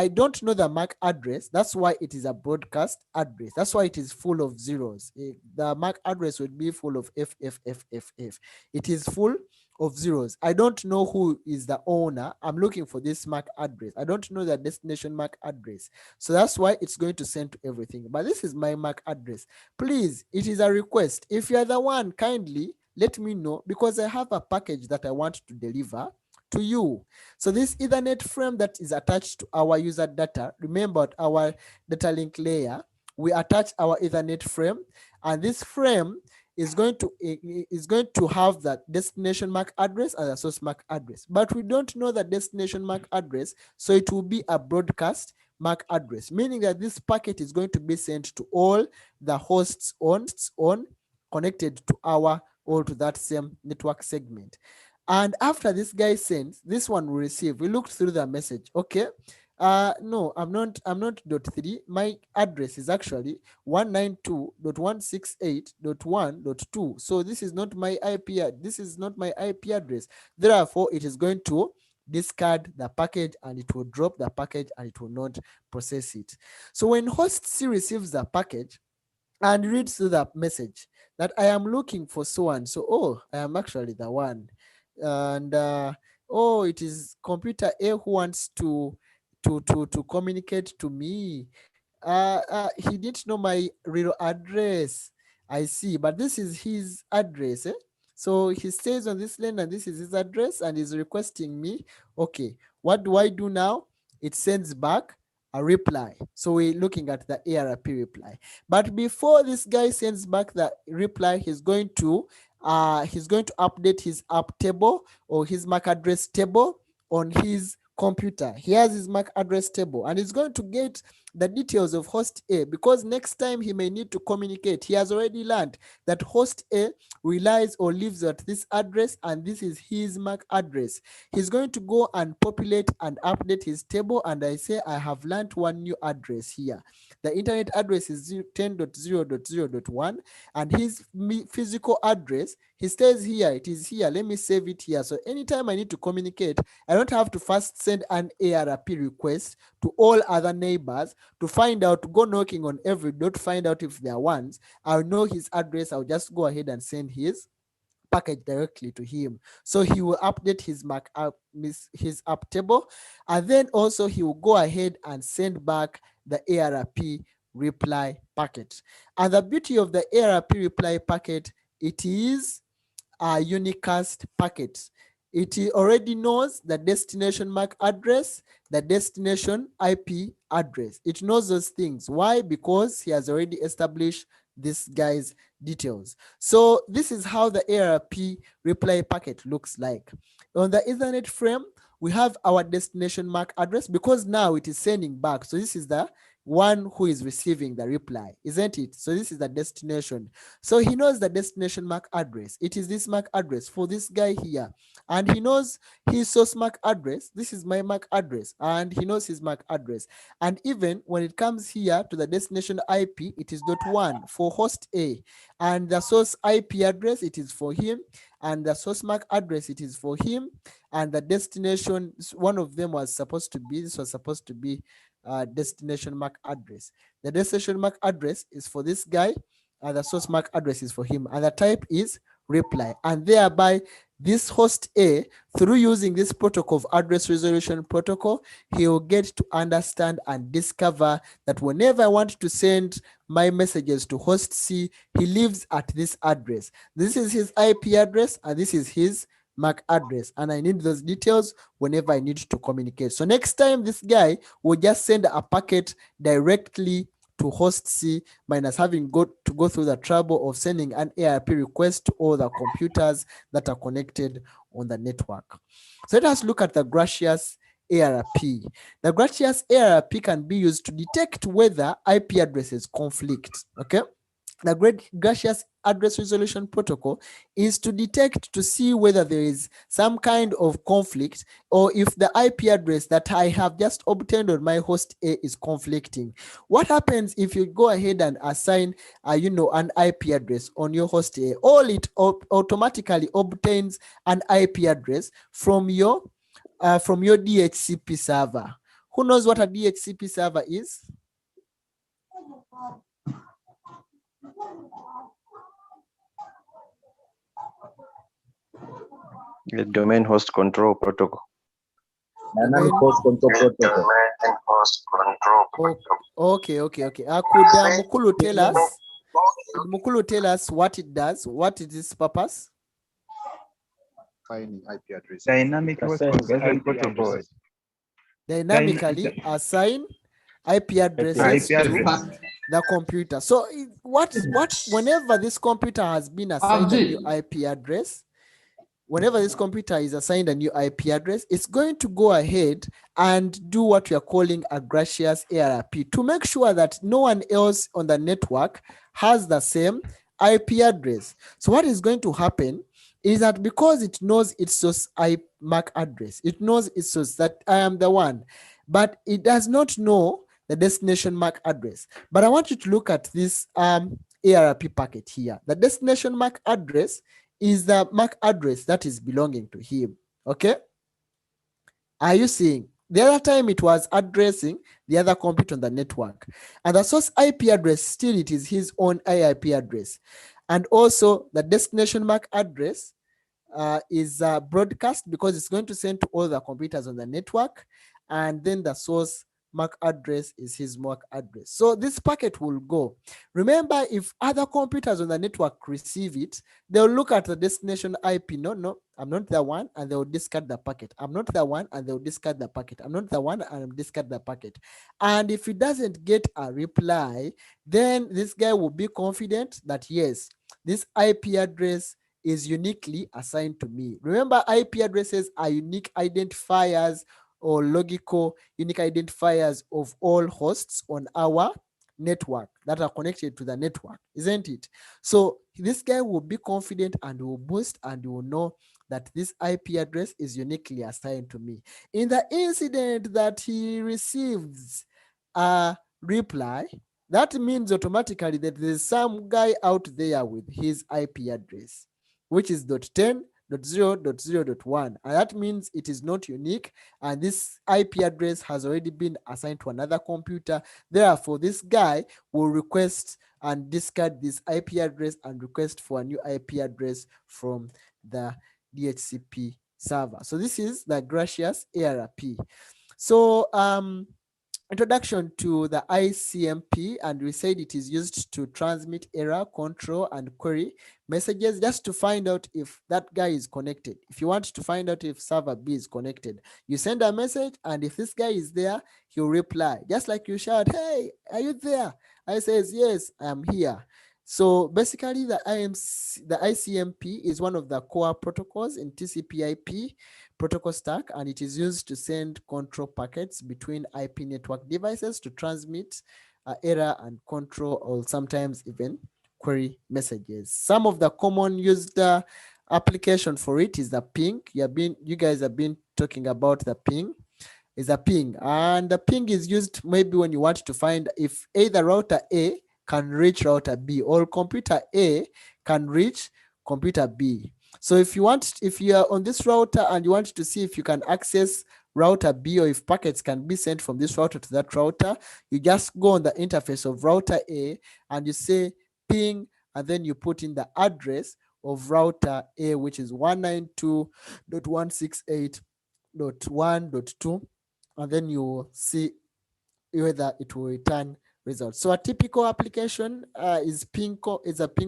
don't know the MAC address. That's why it is a broadcast address. That's why it is full of zeros. The MAC address would be full of FFFFF. It is full of zeros. I don't know who is the owner. I'm looking for this MAC address. I don't know the destination MAC address. So that's why it's going to send to everything. But this is my MAC address. Please, it is a request. If you are the one, kindly let me know, because I have a package that I want to deliver to you. So this Ethernet frame that is attached to our user data, remember at our data link layer, we attach our Ethernet frame, and this frame is going to have that destination MAC address and the source MAC address. But we don't know the destination MAC address, so it will be a broadcast MAC address, meaning that this packet is going to be sent to all the hosts on connected to our or to that same network segment. And after this guy sends, this one will receive. We looked through the message. Okay. No, I'm not .3. My address is actually 192.168.1.2. So this is not my IP. This is not my IP address. Therefore, it is going to discard the package, and it will drop the package and it will not process it. So when host C receives the package and reads through the message that I am looking for so and so, oh, I am actually the one, and oh, it is computer A who wants to communicate to me. He didn't know my real address. I see, but this is his address. So he stays on this lane and this is his address and he's requesting me. Okay, what do I do now? It sends back a reply. So we're looking at the ARP reply. But before this guy sends back the reply, he's going to update his app table or his MAC address table on his computer. He has his MAC address table and he's going to get the details of host A, because next time he may need to communicate. He has already learned that host A relies or lives at this address and this is his MAC address. He's going to go and populate and update his table, and I say I have learned one new address here. The internet address is 10.0.0.1 and his physical address, he stays here, it is here. Let me save it here. So anytime I need to communicate, I don't have to first send an ARP request to all other neighbors to find out, to go knocking on every door to find out if they are ones. I'll know his address. I'll just go ahead and send his package directly to him. So he will update his MAC app, his app table, and then also he will go ahead and send back the ARP reply packet. And the beauty of the ARP reply packet, it is a unicast packet. It already knows the destination MAC address, the destination IP address. It knows those things. Why? Because he has already established this guy's details. So this is how the ARP reply packet looks like. On the Ethernet frame, we have our destination MAC address because now it is sending back. So this is the one who is receiving the reply, isn't it? So this is the destination. So he knows the destination MAC address. It is this MAC address for this guy here. And he knows his source MAC address. This is my MAC address. And he knows his MAC address. And even when it comes here to the destination IP, it is .1 for host A. And the source IP address, it is for him. And the source MAC address, it is for him. And the destination, one of them was supposed to be, this was supposed to be destination MAC address. The destination MAC address is for this guy, and the source MAC address is for him, and the type is reply. And thereby, this host A, through using this protocol of address resolution protocol, he will get to understand and discover that whenever I want to send my messages to host C, he lives at this address. This is his IP address, and this is his MAC address, and I need those details whenever I need to communicate. So next time this guy will just send a packet directly to host C minus having to go through the trouble of sending an ARP request to all the computers that are connected on the network. So let us look at the gracious ARP. The gracious ARP can be used to detect whether IP addresses conflict. Okay. The gracious address resolution protocol is to detect, to see whether there is some kind of conflict or if the IP address that I have just obtained on my host A is conflicting. What happens if you go ahead and assign an IP address on your host A? All it automatically obtains an IP address from your DHCP server. Who knows what a DHCP server is? The domain host control protocol. Dynamic host control protocol. Okay. Could Mukulu tell us what it does? What is its purpose? Finding IP address. Dynamic host control protocol. Dynamically assign IP addresses to the computer. So whenever this computer has been assigned a new IP address, whenever this computer is assigned a new IP address, it's going to go ahead and do what we are calling a gracious ARP to make sure that no one else on the network has the same IP address. So what is going to happen is that because it knows its source MAC address, it knows its source that I am the one, but it does not know the destination MAC address. But I want you to look at this ARP packet here. The destination MAC address is the MAC address that is belonging to him. Okay. Are you seeing? The other time it was addressing the other computer on the network. And the source IP address, still it is his own IIP address. And also the destination MAC address is broadcast because it's going to send to all the computers on the network. And then the source MAC address is his MAC address. So this packet will go. Remember, if other computers on the network receive it, they'll look at the destination IP. No, I'm not the one, and they'll discard the packet. I'm not the one, and they'll discard the packet. I'm not the one, and I'll discard the packet. And if it doesn't get a reply, then this guy will be confident that yes, this IP address is uniquely assigned to me. Remember, IP addresses are unique identifiers or logical unique identifiers of all hosts on our network that are connected to the network, isn't it? So this guy will be confident and will boost and will know that this IP address is uniquely assigned to me. In the incident that he receives a reply, that means automatically that there's some guy out there with his IP address, which is .10.0.0.1, and that means it is not unique, and this IP address has already been assigned to another computer. Therefore, this guy will request and discard this IP address and request for a new IP address from the DHCP server. So this is the Gracious ARP. So introduction to the Icmp, and we said it is used to transmit error, control, and query messages just to find out if that guy is connected. If you want to find out if server B is connected, you send a message, and if this guy is there, he'll reply. Just like you shout, "Hey, are you there?" I says, "Yes, I'm here." So basically, the Icmp is one of the core protocols in Tcp Ip Protocol Stack, and it is used to send control packets between IP network devices to transmit error and control, or sometimes even query messages. Some of the common used application for it is the ping. You guys have been talking about the ping. Is a ping, and the ping is used maybe when you want to find if either router A can reach router B or computer A can reach computer B. So if you are on this router and you want to see if you can access router B, or if packets can be sent from this router to that router, you just go on the interface of router A and you say ping, and then you put in the address of router A, which is 192.168.1.2, and then you see whether it will return results. So a typical application is a ping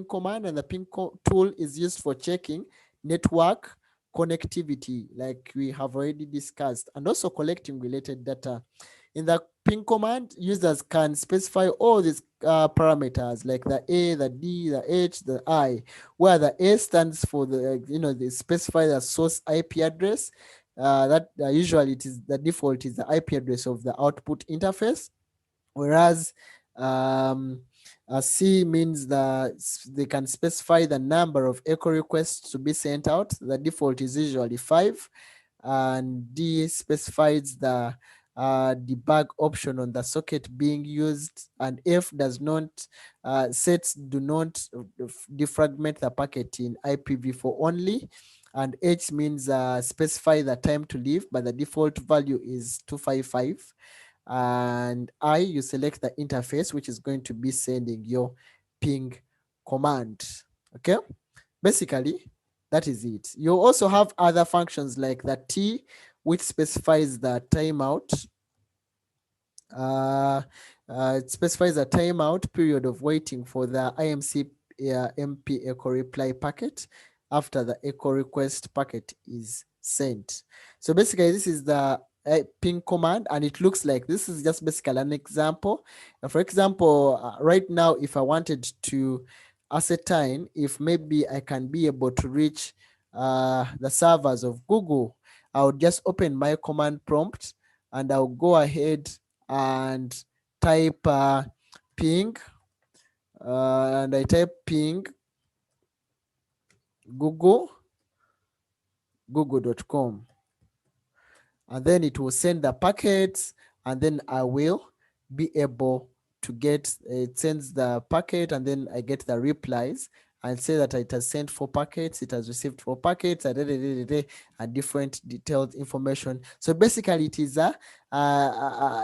command, and the ping tool is used for checking network connectivity, like we have already discussed, and also collecting related data. In the ping command, users can specify all these parameters like the A, the D, the H, the I, where the A stands for they specify the source IP address. Usually it is the default is the IP address of the output interface, whereas C means they can specify the number of echo requests to be sent out. The default is usually 5, and D specifies the debug option on the socket being used, and F does not sets do not defragment the packet in IPv4 only, and H means specify the time to leave, but the default value is 255. And I, you select the interface which is going to be sending your ping command. Okay, basically that is it. You also have other functions like the T, which specifies the timeout. It specifies a timeout period of waiting for the Icmp echo reply packet after the echo request packet is sent. So basically this is the ping command, and it looks like this is just basically an example. For example, right now, if I wanted to ascertain if maybe I can be able to reach the servers of Google, I would just open my command prompt and I'll go ahead and type ping, and I type ping google.com, and then it will send the packets, and then I will be able to get, it sends the packet, and then I get the replies, and say that it has sent 4 packets, it has received 4 packets, and different detailed information. So basically, it is a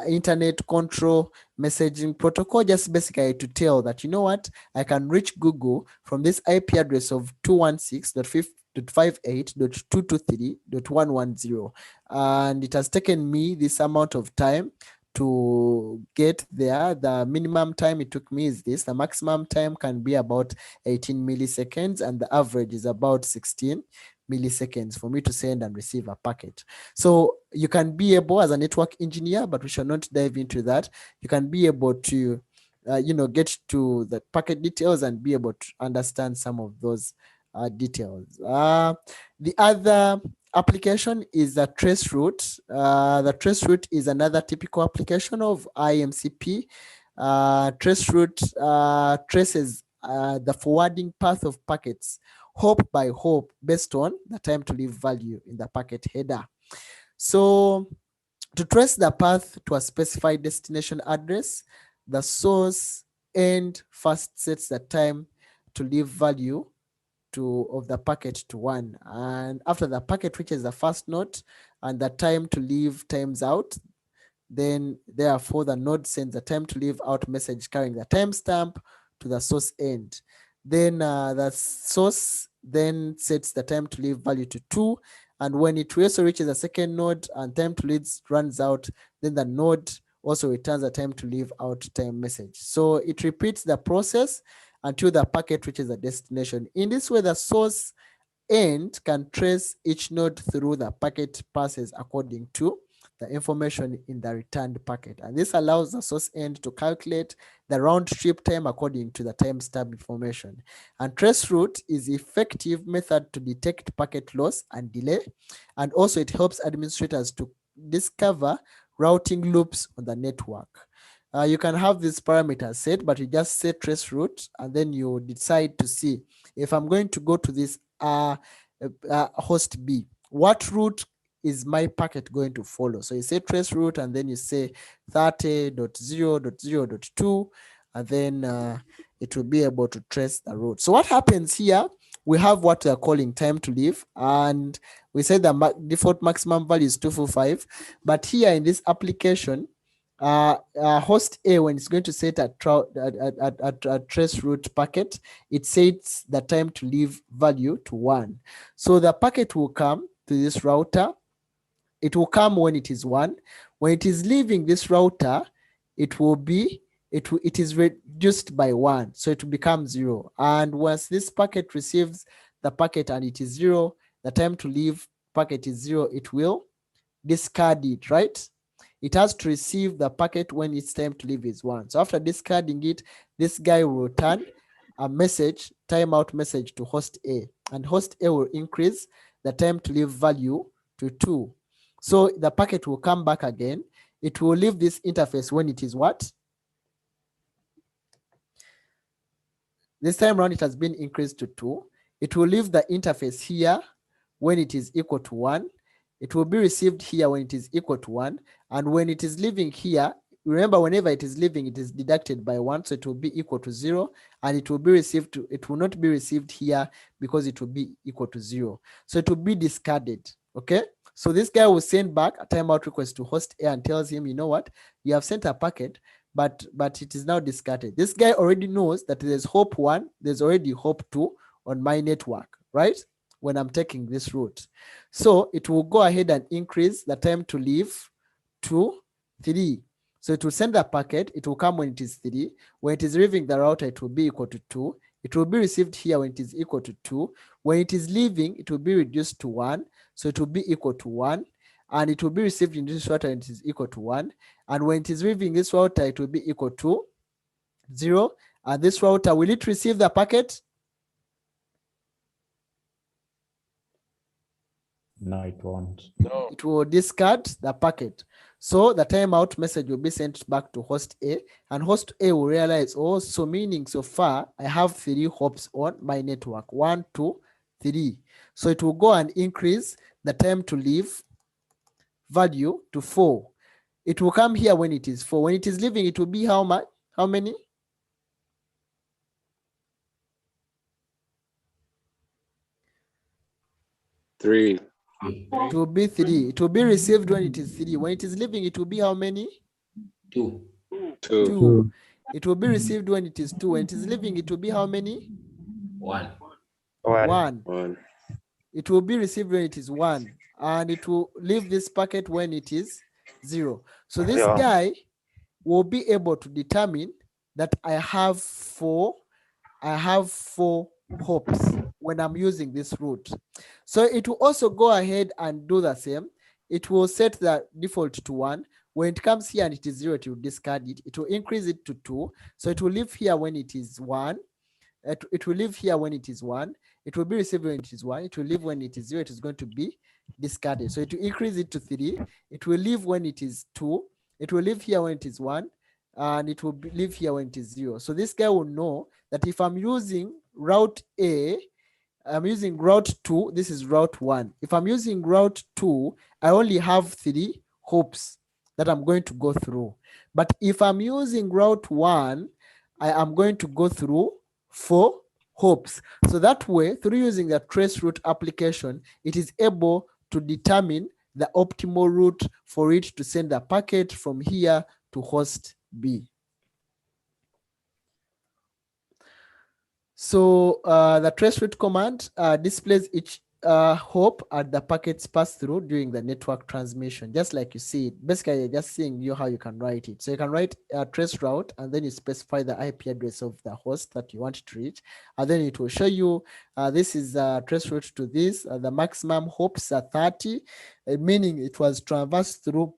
internet control messaging protocol, just basically to tell that, you know what, I can reach Google from this IP address of 216.58.223.110, and it has taken me this amount of time to get there. The minimum time it took me is this. The maximum time can be about 18 milliseconds, and the average is about 16 milliseconds for me to send and receive a packet. So you can be able, as a network engineer, but we shall not dive into that, you can be able to get to the packet details and be able to understand some of those details. The other application is the Traceroute. The Traceroute is another typical application of IMCP. Traceroute traces the forwarding path of packets hop by hop based on the time to leave value in the packet header. So to trace the path to a specified destination address, the source end first sets the time to leave value of the packet to 1, and after the packet reaches the first node and the time to leave times out, then therefore the node sends the time to leave out message carrying the timestamp to the source end. Then the source then sets the time to leave value to 2, and when it also reaches the second node and time to leave runs out, then the node also returns the time to leave out time message. So it repeats the process until the packet reaches the destination. In this way, the source end can trace each node through the packet passes according to the information in the returned packet. And this allows the source end to calculate the round trip time according to the timestamp information. And Traceroute is an effective method to detect packet loss and delay. And also it helps administrators to discover routing loops on the network. You can have these parameters set, but you just set Traceroute, and then you decide to see if I'm going to go to this host B, what route is my packet going to follow? So you say Traceroute, and then you say 30.0.0.2, and then it will be able to trace the route. So what happens here, we have what they're calling time to leave, and we say the default maximum value is 245, but here in this application, host A, when it's going to set a Traceroute packet, it sets the time to leave value to 1. So the packet will come to this router. It will come when it is 1. When it is leaving this router, it is reduced by 1, so it will become 0. And once this packet receives the packet and it is 0, the time to leave packet is 0, it will discard it, right? It has to receive the packet when its time to leave is 1. So after discarding it, this guy will return a message, timeout message to host A, and host A will increase the time to leave value to 2. So the packet will come back again. It will leave this interface when it is what? This time around, it has been increased to 2. It will leave the interface here when it is equal to 1. It will be received here when it is equal to 1. And when it is leaving here, remember, whenever it is leaving, it is deducted by 1. So it will be equal to 0. And it will be received it will not be received here because it will be equal to 0. So it will be discarded. Okay. So this guy will send back a timeout request to host A and tells him, you know what, you have sent a packet, but it is now discarded. This guy already knows that there's hop 1, there's already hop 2 on my network, right? When I'm taking this route. So it will go ahead and increase the time to leave to 3. So it will send the packet, it will come when it is 3. When it is leaving the router, it will be equal to 2. It will be received here when it is equal to 2. When it is leaving, it will be reduced to 1. So it will be equal to 1. And it will be received in this router when it is equal to 1. And when it is leaving this router, it will be equal to 0. And this router, will it receive the packet? No, it won't. No. It will discard the packet. So the timeout message will be sent back to host A, and host A will realize, oh, so meaning so far I have 3 hops on my network, 1, 2, 3. So it will go and increase the time to leave value to 4. It will come here when it is 4. When it is leaving, it will be how much? How many? 3. It will be 3. It will be received when it is 3. When it is leaving, it will be how many? 2. 2. It will be received when it is 2. When it is leaving, it will be how many? 1. 1. It will be received when it is 1. And it will leave this packet when it is 0. So this guy will be able to determine that I have four hops when I'm using this route. So it will also go ahead and do the same. It will set the default to 1. When it comes here and it is 0, it will discard it. It will increase it to 2. So it will leave here when it is 1. It will leave here when it is 1. It will be received when it is 1. It will leave when it is 0. It is going to be discarded. So it will increase it to 3. It will leave when it is 2. It will leave here when it is 1. And it will leave here when it is 0. So this guy will know that if I'm using route A, I'm using route 2, this is route 1. If I'm using route 2, I only have 3 hops that I'm going to go through. But if I'm using route 1, I am going to go through 4 hops. So that way, through using the Traceroute application, it is able to determine the optimal route for it to send a packet from here to host B. So the traceroute command displays each hop at the packets pass through during the network transmission, just like you see it. Basically, you're just seeing you how you can write it. So you can write a trace route, and then you specify the IP address of the host that you want to reach, and then it will show you this is a trace route to this. The maximum hops are 30, meaning it was traversed through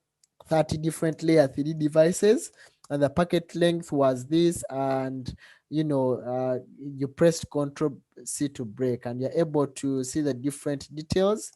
30 different layer 3 devices, and the packet length was this, and you pressed Ctrl C to break, and you're able to see the different details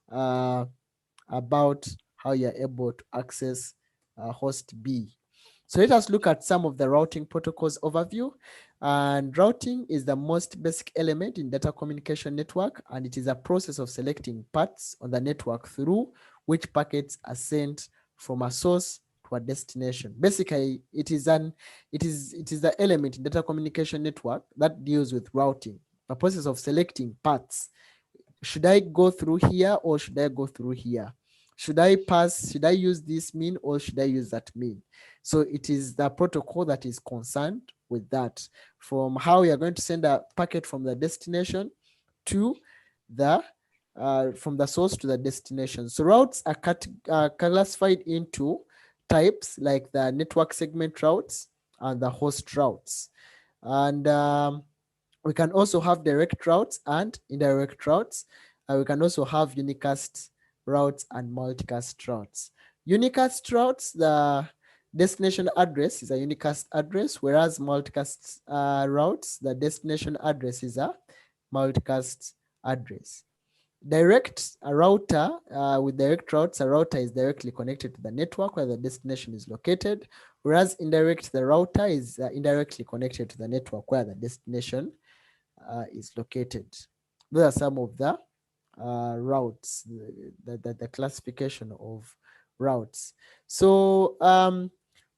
about how you're able to access host B. So let us look at some of the routing protocols overview. And routing is the most basic element in data communication network, and it is a process of selecting paths on the network through which packets are sent from a source to a destination. Basically, it is the element in data communication network that deals with routing, the process of selecting paths. Should I go through here or should I go through here? Should I use this mean or should I use that mean? So it is the protocol that is concerned with that, from how you're going to send a packet from the destination to the from the source to the destination. So routes are classified into types like the network segment routes and the host routes. And we can also have direct routes and indirect routes. We can also have unicast routes and multicast routes. Unicast routes, the destination address is a unicast address, whereas multicast routes, the destination address is a multicast address. Direct, a router with direct routes, a router is directly connected to the network where the destination is located, whereas indirect, the router is indirectly connected to the network where the destination is located. Those are some of the routes, the classification of routes. So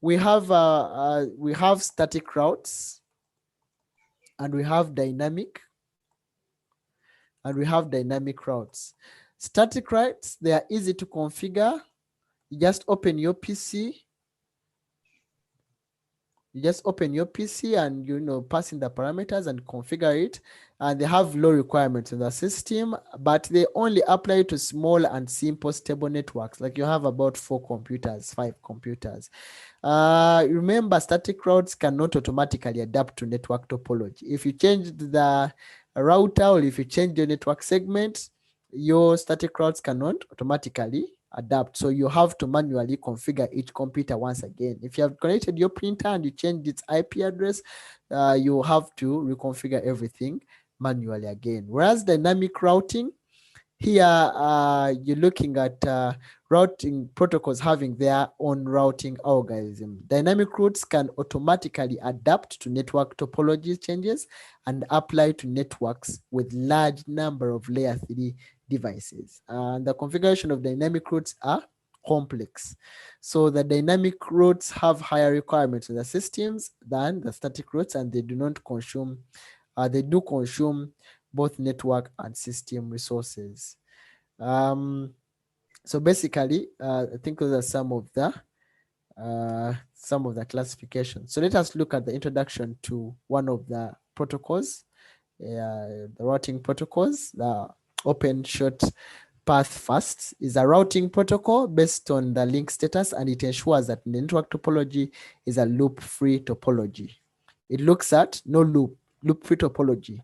we have static routes, and we have dynamic, and we have dynamic routes. Static routes, they are easy to configure. You just open your PC. You just open your PC and pass in the parameters and configure it. And they have low requirements in the system, but they only apply to small and simple stable networks. Like you have about 4 computers, 5 computers. Remember, static routes cannot automatically adapt to network topology. If you change the router or if you change your network segment, your static routes cannot automatically adapt. So you have to manually configure each computer once again. If you have connected your printer and you change its IP address, you have to reconfigure everything manually again. Whereas dynamic routing, here you're looking at routing protocols having their own routing algorithm. Dynamic routes can automatically adapt to network topology changes and apply to networks with large number of layer 3 devices. And the configuration of dynamic routes are complex. So the dynamic routes have higher requirements in the systems than the static routes, and they do not consume, they do consume both network and system resources. So basically, I think those are some of the classifications. So let us look at the introduction to one of the protocols, the routing protocols. The open short path first is a routing protocol based on the link status, and it ensures that the network topology is a loop-free topology. It looks at no loop-free topology.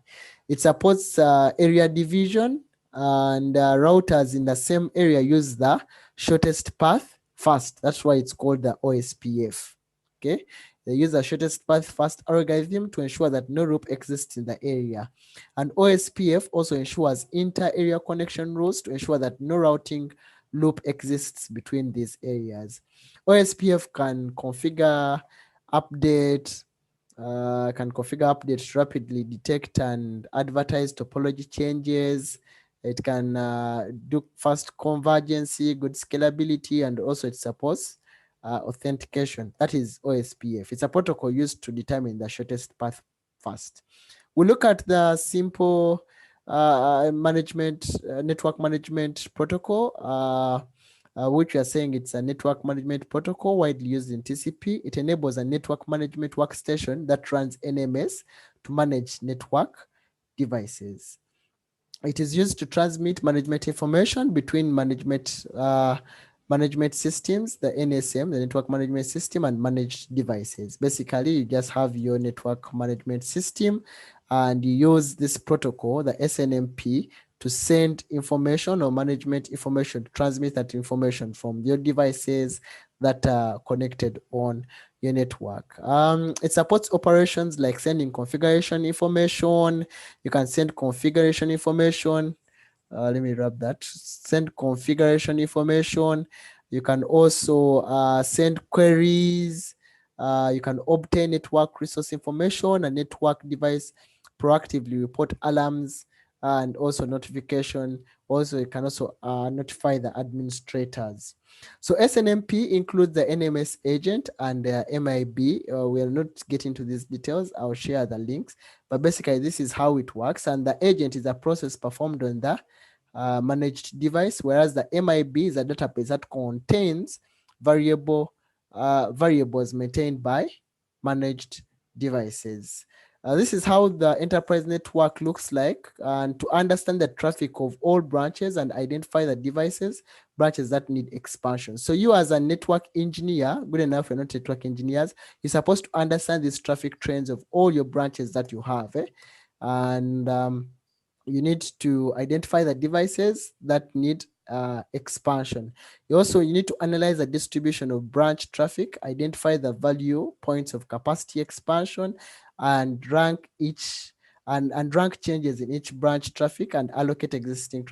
It supports area division, and routers in the same area use the shortest path first. That's why it's called the OSPF. Okay, they use the shortest path first algorithm to ensure that no loop exists in the area. And OSPF also ensures inter-area connection rules to ensure that no routing loop exists between these areas. OSPF can configure, update, rapidly, detect and advertise topology changes. It can do fast convergency, good scalability, and also it supports authentication. That is OSPF. It's a protocol used to determine the shortest path first. We look at the simple network management protocol, which we are saying it's a network management protocol widely used in TCP. It enables a network management workstation that runs NMS to manage network devices. It is used to transmit management information between management systems, the NSM, the network management system, and managed devices. Basically, you just have your network management system, and you use this protocol, the Snmp, to send information or management information, to transmit that information from your devices that are connected on your network. It supports operations like sending configuration information. You can send configuration information. Let me wrap that. Send configuration information. You can also send queries. You can obtain network resource information and network device proactively report alarms and also notification. Also, you can also notify the administrators. So SNMP includes the NMS agent and MIB. We'll not get into these details. I'll share the links. But basically, this is how it works. And the agent is a process performed on the managed device, whereas the MIB is a database that contains variables maintained by managed devices. This is how the enterprise network looks like, and to understand the traffic of all branches and identify the branches that need expansion. So you as a network engineer, good enough, you're not network engineers, you're supposed to understand these traffic trends of all your branches that you have. And you need to identify the devices that need expansion. You need to analyze the distribution of branch traffic, identify the value points of capacity expansion, and rank rank changes in each branch traffic and allocate existing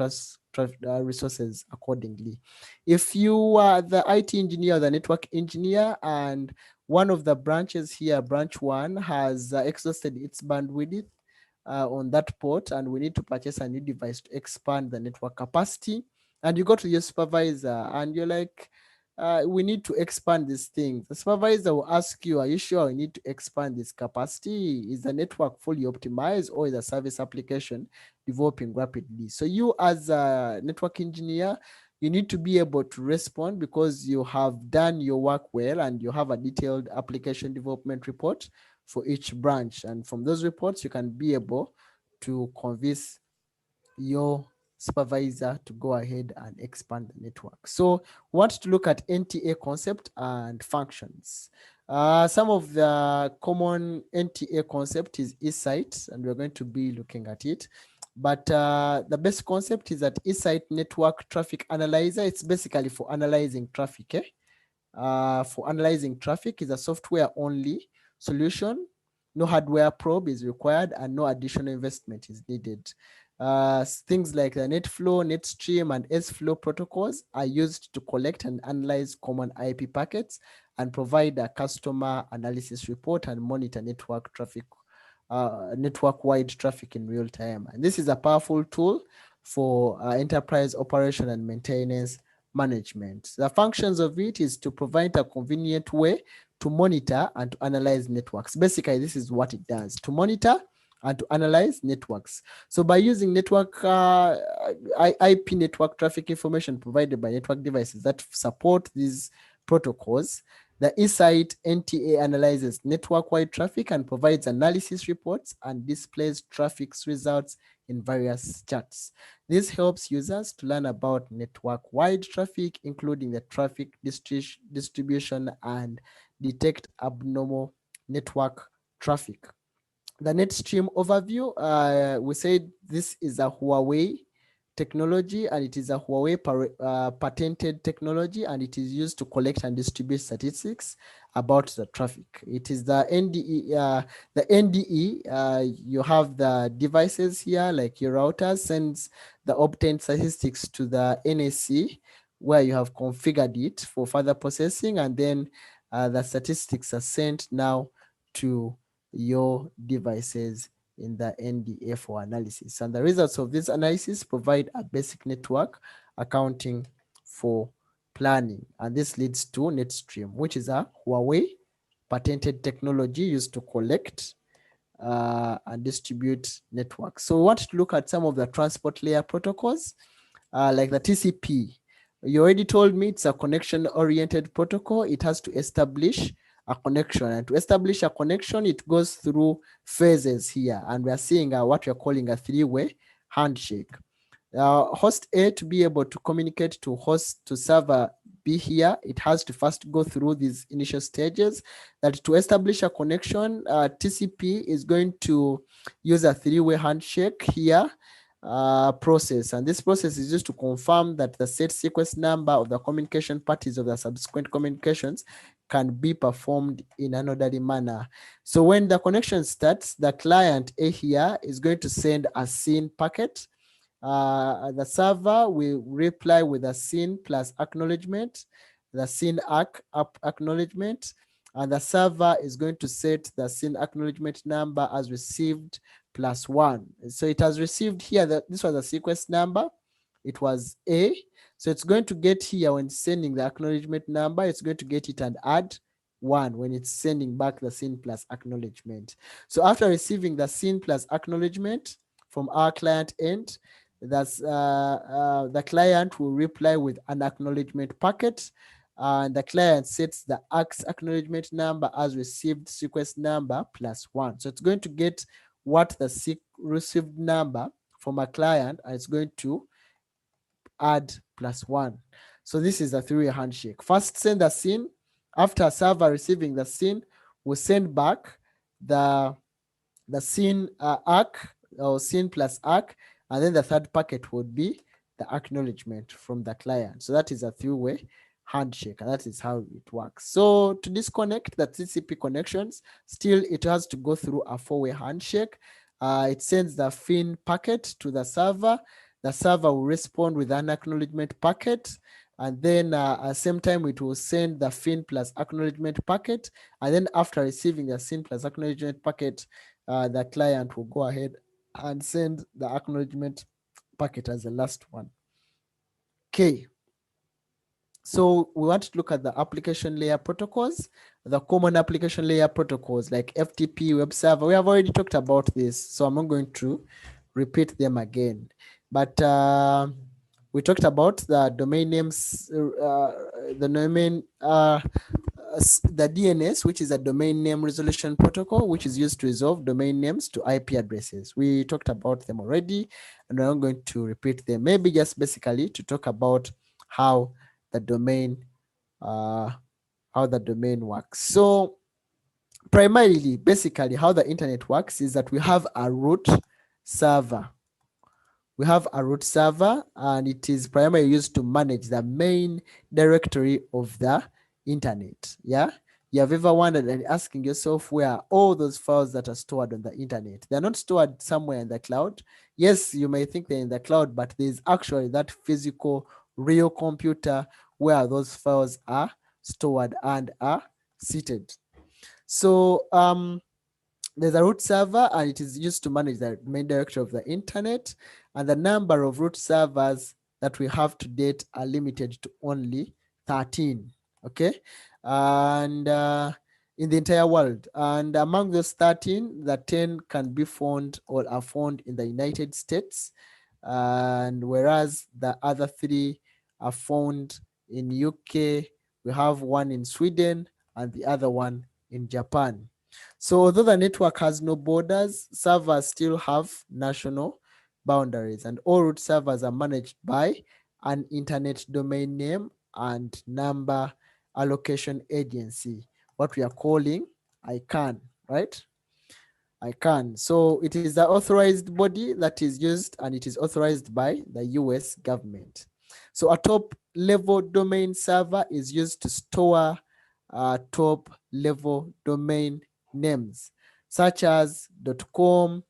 resources accordingly. If you are the IT engineer or the network engineer, and one of the branches here, branch 1, has exhausted its bandwidth on that port, and we need to purchase a new device to expand the network capacity, and you go to your supervisor and you're like, we need to expand this thing. The supervisor will ask you, are you sure we need to expand this capacity? Is the network fully optimized, or is the service application developing rapidly? So you as a network engineer, you need to be able to respond because you have done your work well and you have a detailed application development report for each branch. And from those reports, you can be able to convince your supervisor to go ahead and expand the network. So we want to look at Nta concept and functions. Some of the common Nta concept is eSite, and we're going to be looking at it. But the best concept is that eSite network traffic analyzer. It's basically for analyzing traffic. For analyzing traffic is a software only solution. No hardware probe is required and no additional investment is needed. Things like the NetFlow, NetStream, and SFlow protocols are used to collect and analyze common IP packets and provide a customer analysis report and monitor network traffic, network-wide traffic in real time. And this is a powerful tool for enterprise operation and maintenance management. The functions of it is to provide a convenient way to monitor and to analyze networks. Basically, this is what it does: to monitor and to analyze networks. So by using network IP network traffic information provided by network devices that support these protocols, the eSite NTA analyzes network-wide traffic and provides analysis reports and displays traffic results in various charts. This helps users to learn about network-wide traffic, including the traffic distribution, and detect abnormal network traffic. The NetStream overview, we said this is a Huawei technology, and it is a Huawei patented technology, and it is used to collect and distribute statistics about the traffic. It is the NDE. The NDE, you have the devices here, like your router sends the obtained statistics to the NAC, where you have configured it for further processing, and then the statistics are sent now to your devices in the NDA for analysis. And the results of this analysis provide a basic network accounting for planning. And this leads to NetStream, which is a Huawei patented technology used to collect and distribute networks. So we want to look at some of the transport layer protocols, like the TCP. You already told me it's a connection-oriented protocol. It has to establish a connection, and to establish a connection, it goes through phases here, and we are seeing what we are calling a three-way handshake. Host A, to be able to communicate to host to server B here, it has to first go through these initial stages. That to establish a connection, TCP is going to use a three-way handshake here process, and this process is used to confirm that the set sequence number of the communication parties of the subsequent communications can be performed in an orderly manner. So when the connection starts, the client A here is going to send a SYN packet. The server will reply with a SYN plus acknowledgement, the SYN acknowledgement, and the server is going to set the SYN acknowledgement number as received +1. So it has received here that this was a sequence number. It was A. So it's going to get here when sending the acknowledgement number, it's going to get it and add 1 when it's sending back the SYN plus acknowledgement. So after receiving the SYN plus acknowledgement from our client end, that's the client will reply with an acknowledgement packet, and the client sets the acknowledgement number as received sequence number +1. So it's going to get what the received number from a client, and it's going to add +1. So this is a three-way handshake. First send the SYN. After server receiving the SYN, we send back the SYN ACK or SYN plus ACK, and then the third packet would be the acknowledgement from the client. So that is a three-way handshake, and that is how it works. So to disconnect the TCP connections, still it has to go through a four-way handshake. It sends the FIN packet to the server. The server will respond with an acknowledgement packet, and then at the same time it will send the FIN plus acknowledgement packet, and then after receiving the FIN plus acknowledgement packet, the client will go ahead and send the acknowledgement packet as the last one. Okay. So we want to look at the application layer protocols, the common application layer protocols like FTP, web server. We have already talked about this, so I'm not going to repeat them again. But we talked about the domain names, the DNS, which is a domain name resolution protocol, which is used to resolve domain names to IP addresses. We talked about them already, and I'm not going to repeat them. Maybe just basically to talk about how the domain works. So primarily, basically, how the internet works is that we have a root server. We have a root server, and it is primarily used to manage the main directory of the internet. Yeah, you have ever wondered and asking yourself where are all those files that are stored on the internet? They're not stored somewhere in the cloud. Yes, you may think they're in the cloud, but there's actually that physical real computer where those files are stored and are seated. So there's a root server, and it is used to manage the main directory of the internet, and the number of root servers that we have to date are limited to only 13. Okay, and in the entire world. And among those 13, the 10 can be found or are found in the United States. And whereas the other 3 are found in UK, we have one in Sweden and the other one in Japan. So although the network has no borders, servers still have national boundaries, and all root servers are managed by an internet domain name and number allocation agency, what we are calling ICANN, right? ICANN. So it is the authorized body that is used, and it is authorized by the US government. So a top level domain server is used to store top level domain names such as .com.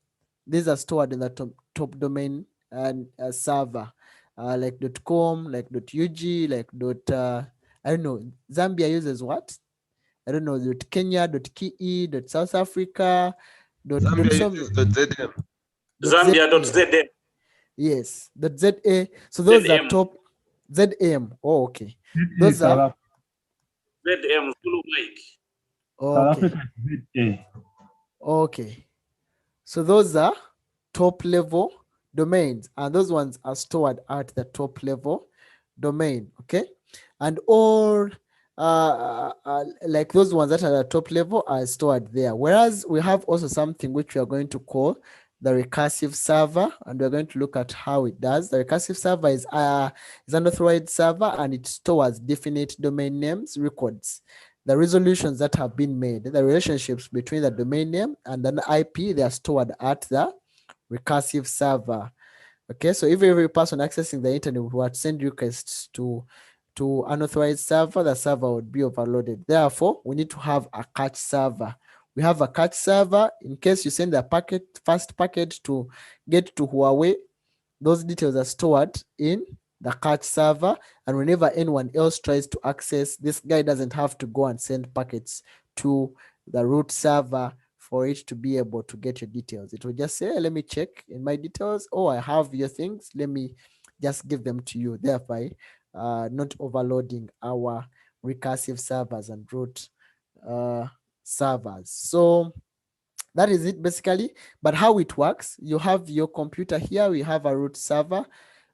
These are stored in the top domain and server, like .com, like .ug, like I don't know. Zambia uses what? I don't know. Kenya, .ke, South Africa, Zambia uses .zm. Zambia.za. Yes, .za. So those are ZM. top ZM. Oh, okay. Those are ZM Zulu Mike. okay. Okay. So those are top level domains, and those ones are stored at the top level domain. Okay, and all like those ones that are at the top level are stored there. Whereas we have also something which we are going to call the recursive server, and we're going to look at how it does. The recursive server is an authorized server, and it stores definite domain names records, the resolutions that have been made, the relationships between the domain name and then the IP, they are stored at the recursive server. Okay, so if every person accessing the internet would send requests to unauthorized server, the server would be overloaded. Therefore, we need to have a cache server. We have a cache server in case you send a first packet to get to Huawei. Those details are stored in the cache server, and whenever anyone else tries to access, this guy doesn't have to go and send packets to the root server for it to be able to get your details. It will just say, hey, let me check in my details. Oh, I have your things. Let me just give them to you, thereby not overloading our recursive servers and root servers. So that is it basically. But how it works, you have your computer here, we have a root server,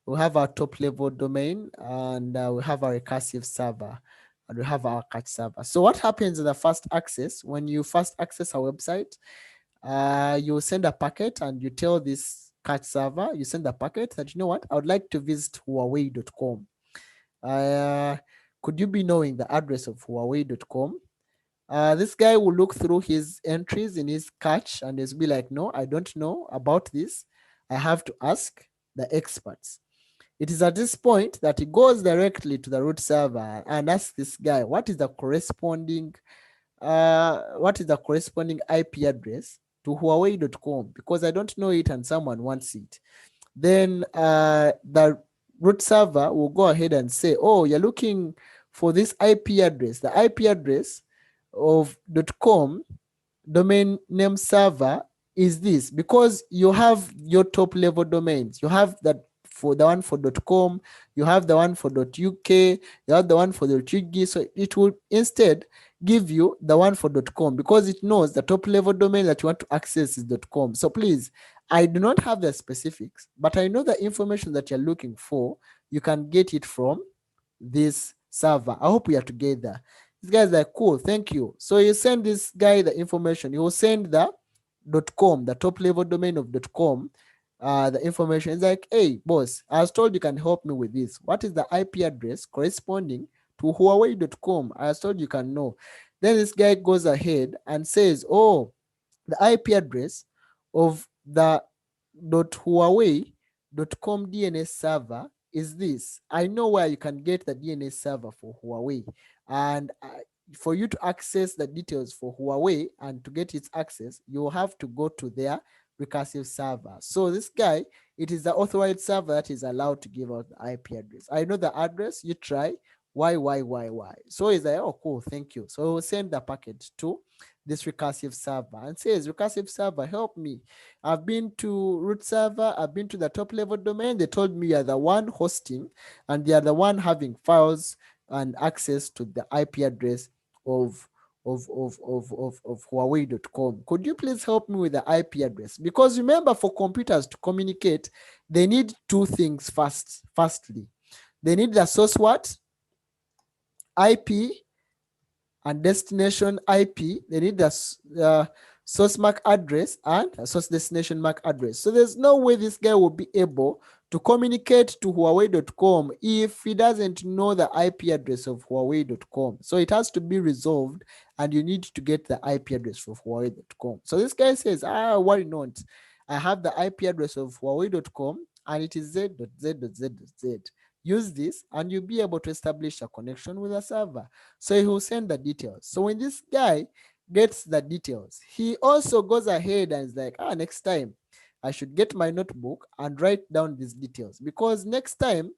we have our top level domain, and we have a recursive server, and we have our cache server. So what happens in the first access, when you first access a website, you send a packet and you tell this cache server, you send a packet that, you know what, I would like to visit Huawei.com. Could you be knowing the address of Huawei.com? This guy will look through his entries in his cache and he'll be like, no, I don't know about this. I have to ask the experts. It is at this point that he goes directly to the root server and asks this guy, what is the corresponding IP address to Huawei.com? Because I don't know it and someone wants it. Then the root server will go ahead and say, oh, you're looking for this IP address. The IP address of .com domain name server is this, because you have your top level domains. You have that for the one for .com, you have the one for .uk, you have the one for .ug. So it will instead give you the one for .com because it knows the top level domain that you want to access is .com. So please, I do not have the specifics, but I know the information that you're looking for. You can get it from this server. I hope we are together. This guy's like, cool, thank you. So you send this guy the information. You will send the .com, the top level domain of .com, the information. It's like, hey, boss, I was told you can help me with this. What is the IP address corresponding to Huawei.com? I was told you can know. Then this guy goes ahead and says, oh, the IP address of the .huawei.com DNS server is this. I know where you can get the DNS server for Huawei. And for you to access the details for Huawei and to get its access, you will have to go to their recursive server. So this guy, it is the authorized server that is allowed to give out the IP address. I know the address, you try, why? So he's like, oh, cool, thank you. So we'll send the packet to this recursive server and says, recursive server, help me. I've been to root server, I've been to the top level domain. They told me you're the one hosting and they are the one having files and access to the IP address of of Huawei.com. Could you please help me with the IP address? Because remember, for computers to communicate, they need two things firstly. They need the source what? IP and destination IP. They need the source MAC address and a source destination MAC address. So there's no way this guy will be able to communicate to Huawei.com if he doesn't know the IP address of Huawei.com. So it has to be resolved, and you need to get the IP address of Huawei.com. So this guy says, why not? I have the IP address of Huawei.com, and it is z.z.z.z. Use this, and you'll be able to establish a connection with a server. So he will send the details. So when this guy gets the details, he also goes ahead and is like, next time I should get my notebook and write down these details, because next time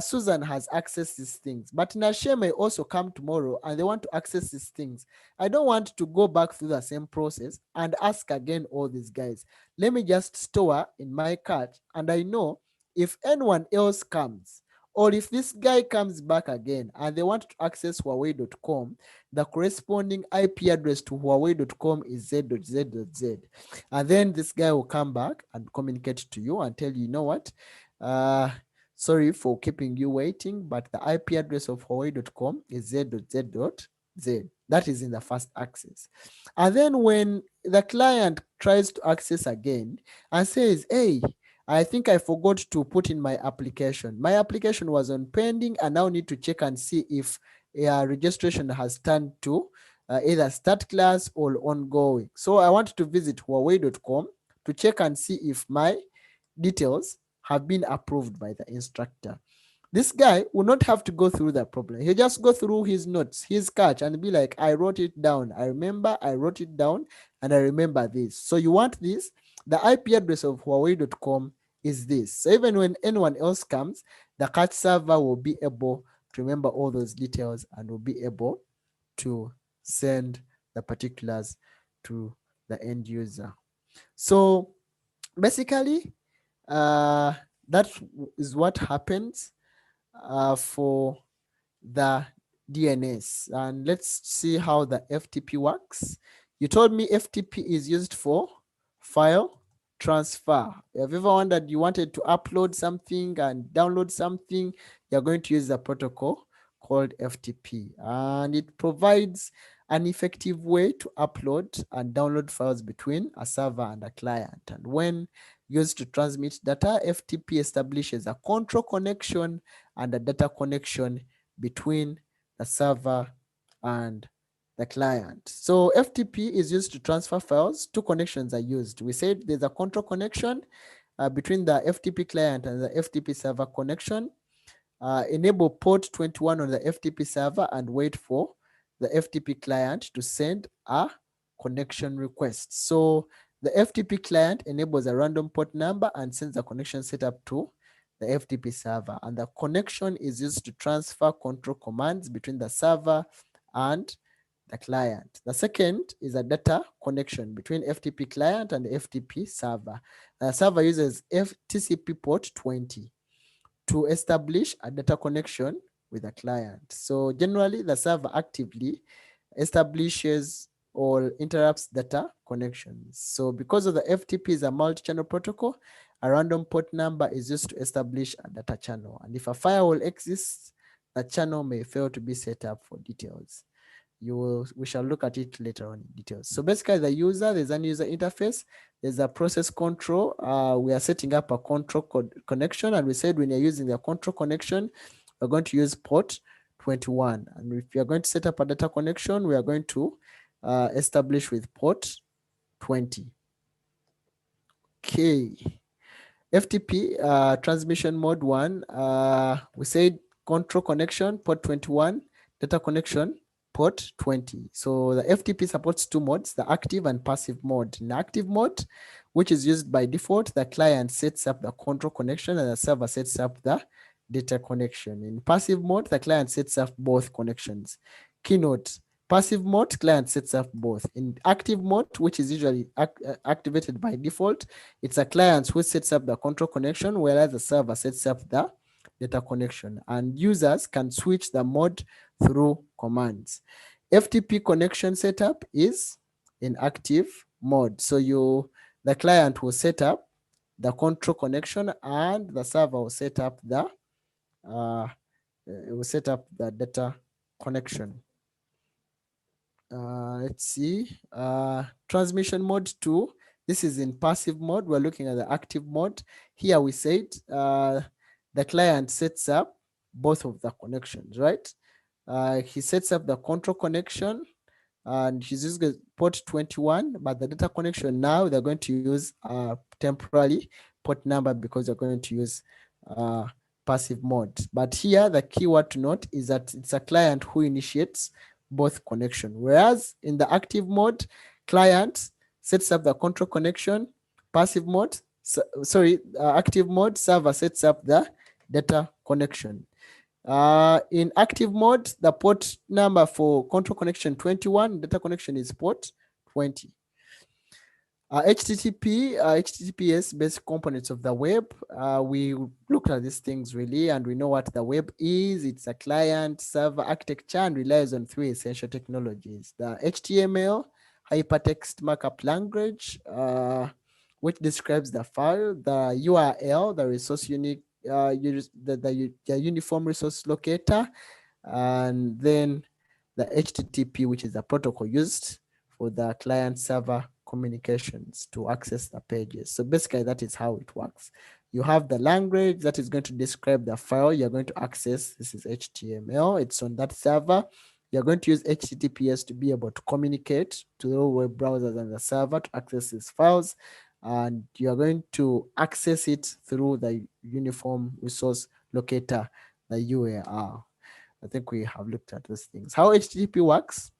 Susan has accessed these things, but Nashe may also come tomorrow and they want to access these things. I don't want to go back through the same process and ask again all these guys. Let me just store in my cart, and I know if anyone else comes, or if this guy comes back again and they want to access Huawei.com, the corresponding IP address to Huawei.com is z.z.z. And then this guy will come back and communicate to you and tell you, you know what? Sorry for keeping you waiting, but the IP address of Huawei.com is z.z.z. That is in the first access. And then when the client tries to access again and says, hey, I think I forgot to put in my application. My application was on pending, and now need to check and see if registration has turned to either start class or ongoing. So I want to visit Huawei.com to check and see if my details have been approved by the instructor. This guy will not have to go through that problem. He'll just go through his notes, his catch, and be like, I wrote it down. I remember, I wrote it down, and I remember this. So you want this? The IP address of Huawei.com is this. So even when anyone else comes, the catch server will be able to remember all those details and will be able to send the particulars to the end user. So basically, that is what happens for the DNS. And let's see how the FTP works. You told me FTP is used for file transfer. Have you ever wondered you wanted to upload something and download something? You're going to use a protocol called FTP, and it provides an effective way to upload and download files between a server and a client. And when used to transmit data, FTP establishes a control connection and a data connection between the server and the client. So FTP is used to transfer files. Two connections are used. We said there's a control connection between the FTP client and the FTP server connection. Enable port 21 on the FTP server and wait for the FTP client to send a connection request. So the FTP client enables a random port number and sends a connection setup to the FTP server. And the connection is used to transfer control commands between the server and the client. The second is a data connection between FTP client and the FTP server. The server uses TCP port 20 to establish a data connection with a client. So generally, the server actively establishes or interrupts data connections. So because of the FTP is a multi-channel protocol, a random port number is used to establish a data channel. And if a firewall exists, the channel may fail to be set up for details. We shall look at it later on in details. So basically the user, there's an user interface, there's a process control. We are setting up a control connection, and we said when you're using the control connection, we're going to use port 21. And if you're going to set up a data connection, we are going to establish with port 20. Okay. FTP transmission mode 1, we said control connection, port 21, data connection, port 20. So the FTP supports two modes, the active and passive mode. In active mode, which is used by default, the client sets up the control connection and the server sets up the data connection. In passive mode, the client sets up both connections. Keynote, passive mode, client sets up both. In active mode, which is usually activated by default, it's a client who sets up the control connection, whereas the server sets up the data connection, and users can switch the mode through commands. FTP connection setup is in active mode. So the client will set up the control connection and the server will set up the data connection. Let's see. Transmission mode 2. This is in passive mode. We're looking at the active mode. Here we said the client sets up both of the connections, right? He sets up the control connection and he's using port 21, but the data connection now they're going to use temporarily port number because they're going to use passive mode. But here the keyword to note is that it's a client who initiates both connection, whereas in the active mode, client sets up the control connection, passive mode, active mode, server sets up the data connection. In active mode, the port number for control connection 21, data connection is port 20. HTTPS basic components of the web. We looked at these things really, and we know what the web is. It's a client server architecture and relies on 3 essential technologies: the HTML, hypertext markup language, which describes the file, the URL, the resource unique, the uniform resource locator, and then the HTTP, which is a protocol used for the client server communications to access the pages. So basically that is how it works. You have the language that is going to describe the file you're going to access. This is HTML. It's on that server. You're going to use HTTPS to be able to communicate to the web browsers and the server to access these files. And you're going to access it through the uniform resource locator, the URL. I think we have looked at those things. How HTTP works.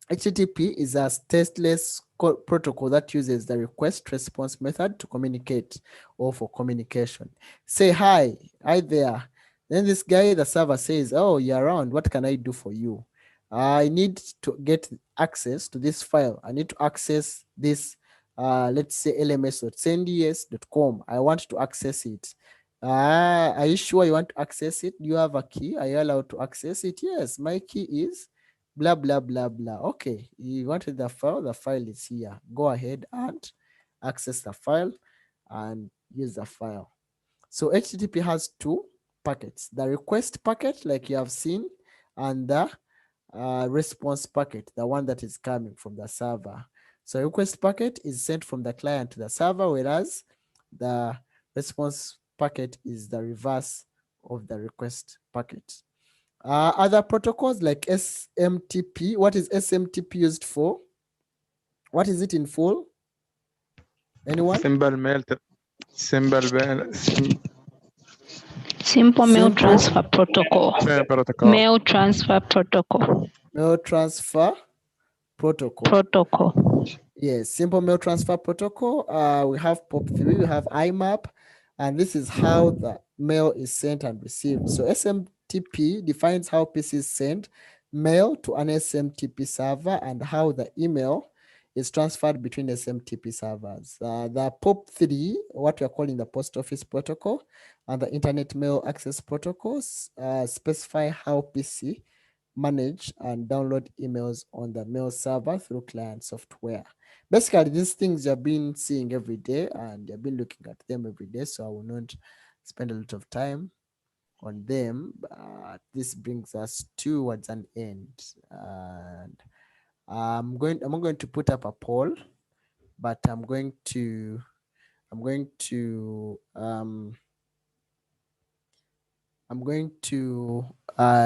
HTTP is a stateless protocol that uses the request response method to communicate or for communication. Say hi there. Then this guy, the server says, oh, you're around. What can I do for you? I need to get access to this file. I need to access this, let's say lms.sends.com. I want to access it. Are you sure you want to access it? Do you have a key? Are you allowed to access it? Yes, my key is blah, blah, blah, blah. Okay, you wanted the file is here. Go ahead and access the file and use the file. So HTTP has 2 packets, the request packet, like you have seen, and the response packet, the one that is coming from the server. So request packet is sent from the client to the server, whereas the response packet is the reverse of the request packet. Other protocols like SMTP. What is SMTP used for? What is it in full? Anyone? Simple mail transfer protocol. Mail transfer protocol. Mail transfer protocol. Yes, simple mail transfer protocol. We have POP3, we have IMAP, and this is how the mail is sent and received. So SMTP defines how PCs send mail to an SMTP server and how the email is transferred between SMTP servers. The POP3, what we are calling the post office protocol, and the internet mail access protocols specify how PC manage and download emails on the mail server through client software. Basically, these things you've been seeing every day and you've been looking at them every day, so I will not spend a lot of time on them. But this brings us towards an end. And I'm going to put up a poll, but I'm going to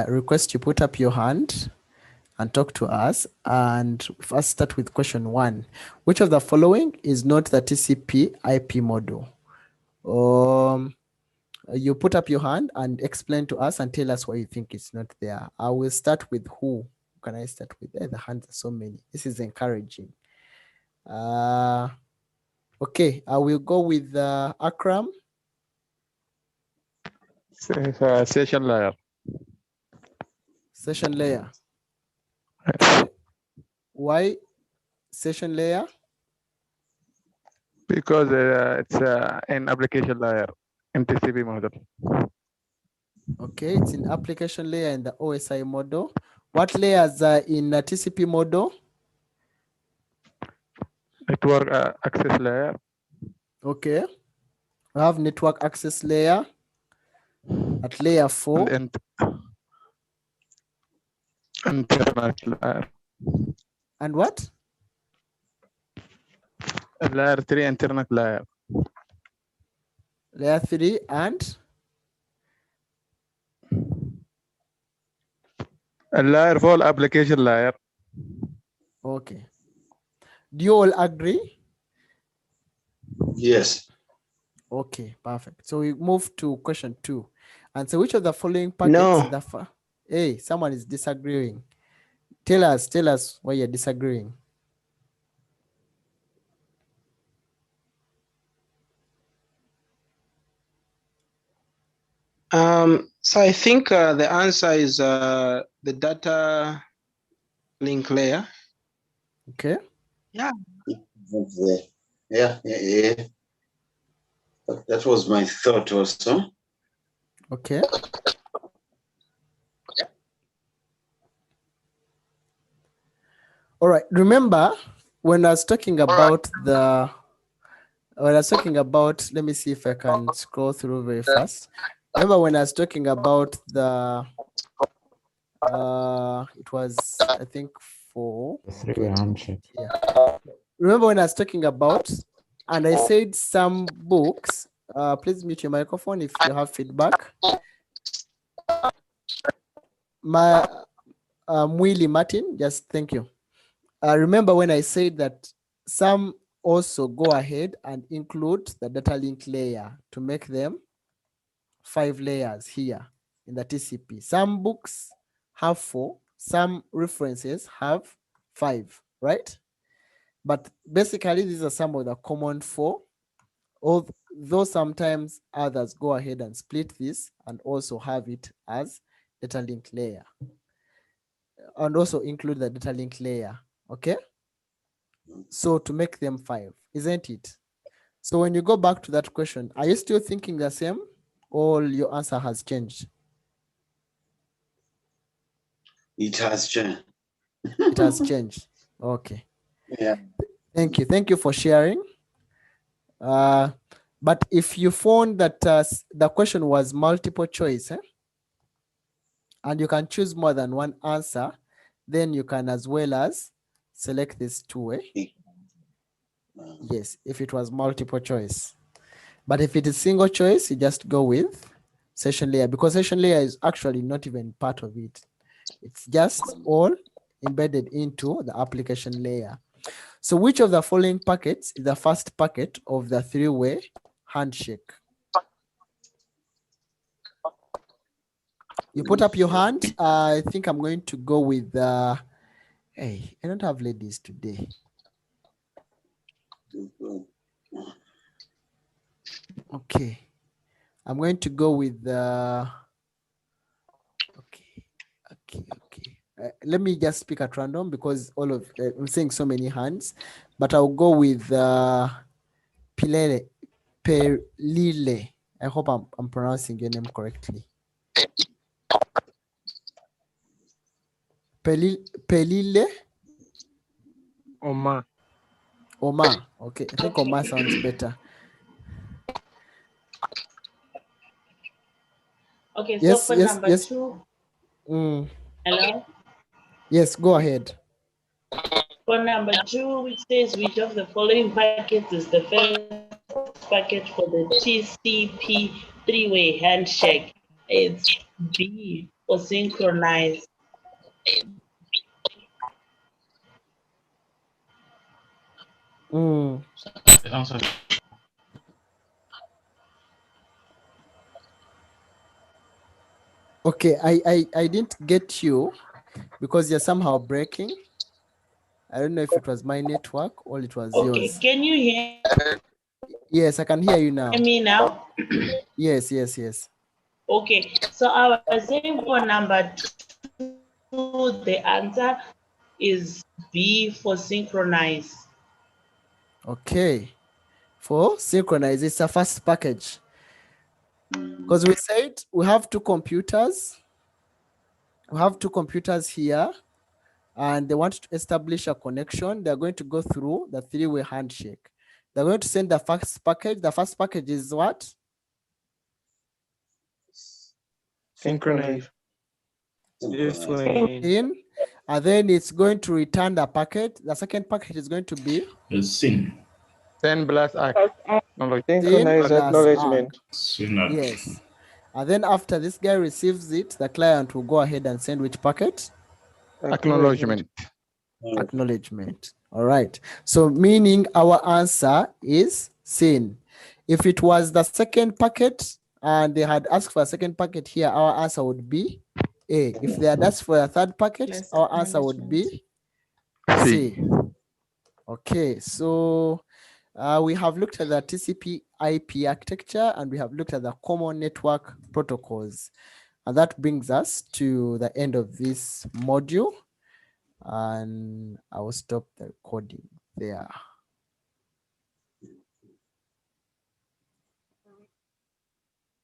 request you put up your hand and talk to us. And first start with question 1. Which of the following is not the TCP IP model? You put up your hand and explain to us and tell us why you think it's not there. I will start with who? Can I start with? The hands are so many. This is encouraging. Okay, I will go with Akram. Session layer. Session layer. Why session layer? Because it's an application layer in TCP model. Okay, it's in application layer in the OSI model. What layers are in a TCP model? Network access layer. Okay. We have network access layer at layer 4. And internet layer. And what? Layer 3 internet layer. Layer 3 and? Layer 4 application layer. Okay. Do you all agree? Yes. Okay, perfect. So we move to question 2. And so which of the following packets No. is the hey, someone is disagreeing. Tell us why you're disagreeing. So I think the answer is the data link layer. Okay. Yeah. Yeah. That was my thought also. Okay. All right. Remember when I was talking about let me see if I can scroll through very fast. Remember when I was talking about the it was I think 4. Yeah. Remember when I was talking about and I said some books, please mute your microphone if you have feedback. Mwili Martin, just thank you. Remember when I said that some also go ahead and include the data link layer to make them 5 layers here in the TCP. Some books have 4, some references have 5, right? But basically, these are some of the common 4, although sometimes others go ahead and split this and also have it as data link layer and also include the data link layer, okay? So to make them 5, isn't it? So when you go back to that question, are you still thinking the same or your answer has changed? It has changed. It has changed. Okay. Yeah. Thank you. Thank you for sharing. But if you found that the question was multiple choice, and you can choose more than one answer, then you can as well as select this 2. Yes, if it was multiple choice. But if it is single choice, you just go with session layer, because session layer is actually not even part of it. It's just all embedded into the application layer. So which of the following packets is the first packet of the 3-way handshake? You put up your hand. I think I'm going to go with hey, I don't have ladies today. Okay. I'm going to go with okay. Let me just speak at random because I'm seeing so many hands, but I'll go with Pelile. I hope I'm pronouncing your name correctly. Pelile? Oma. Okay, I think Oma sounds better. Okay, so for number 2. Hello? Yes, go ahead. For number 2, which says which of the following packets is the first packet for the TCP 3-way handshake? It's B for synchronize. Okay, I didn't get you because you're somehow breaking. I don't know if it was my network or it was yours. Okay, can you hear? Yes, I can hear you now. Hear me now? Yes. Okay, so I was saying for number 2, the answer is B for synchronize. Okay, for synchronize, it's a fast package. Because we said we have 2 computers we have two computers here, and they want to establish a connection. They're going to go through the three-way handshake. They're going to send the first package. The first package is what? Synchronize. In, and then it's going to return the packet. The second packet is going to be SYN. Send plus act. Synchronize acknowledgement. Yes. And then after this guy receives it, the client will go ahead and send which packet? Acknowledgement. Acknowledgement. All right. So meaning our answer is SYN. If it was the second packet and they had asked for a second packet here, our answer would be A. If they had asked for a third packet, Yes, our answer would be C. Okay, so we have looked at the TCP IP architecture and we have looked at the common network protocols. And that brings us to the end of this module. And I will stop the recording there.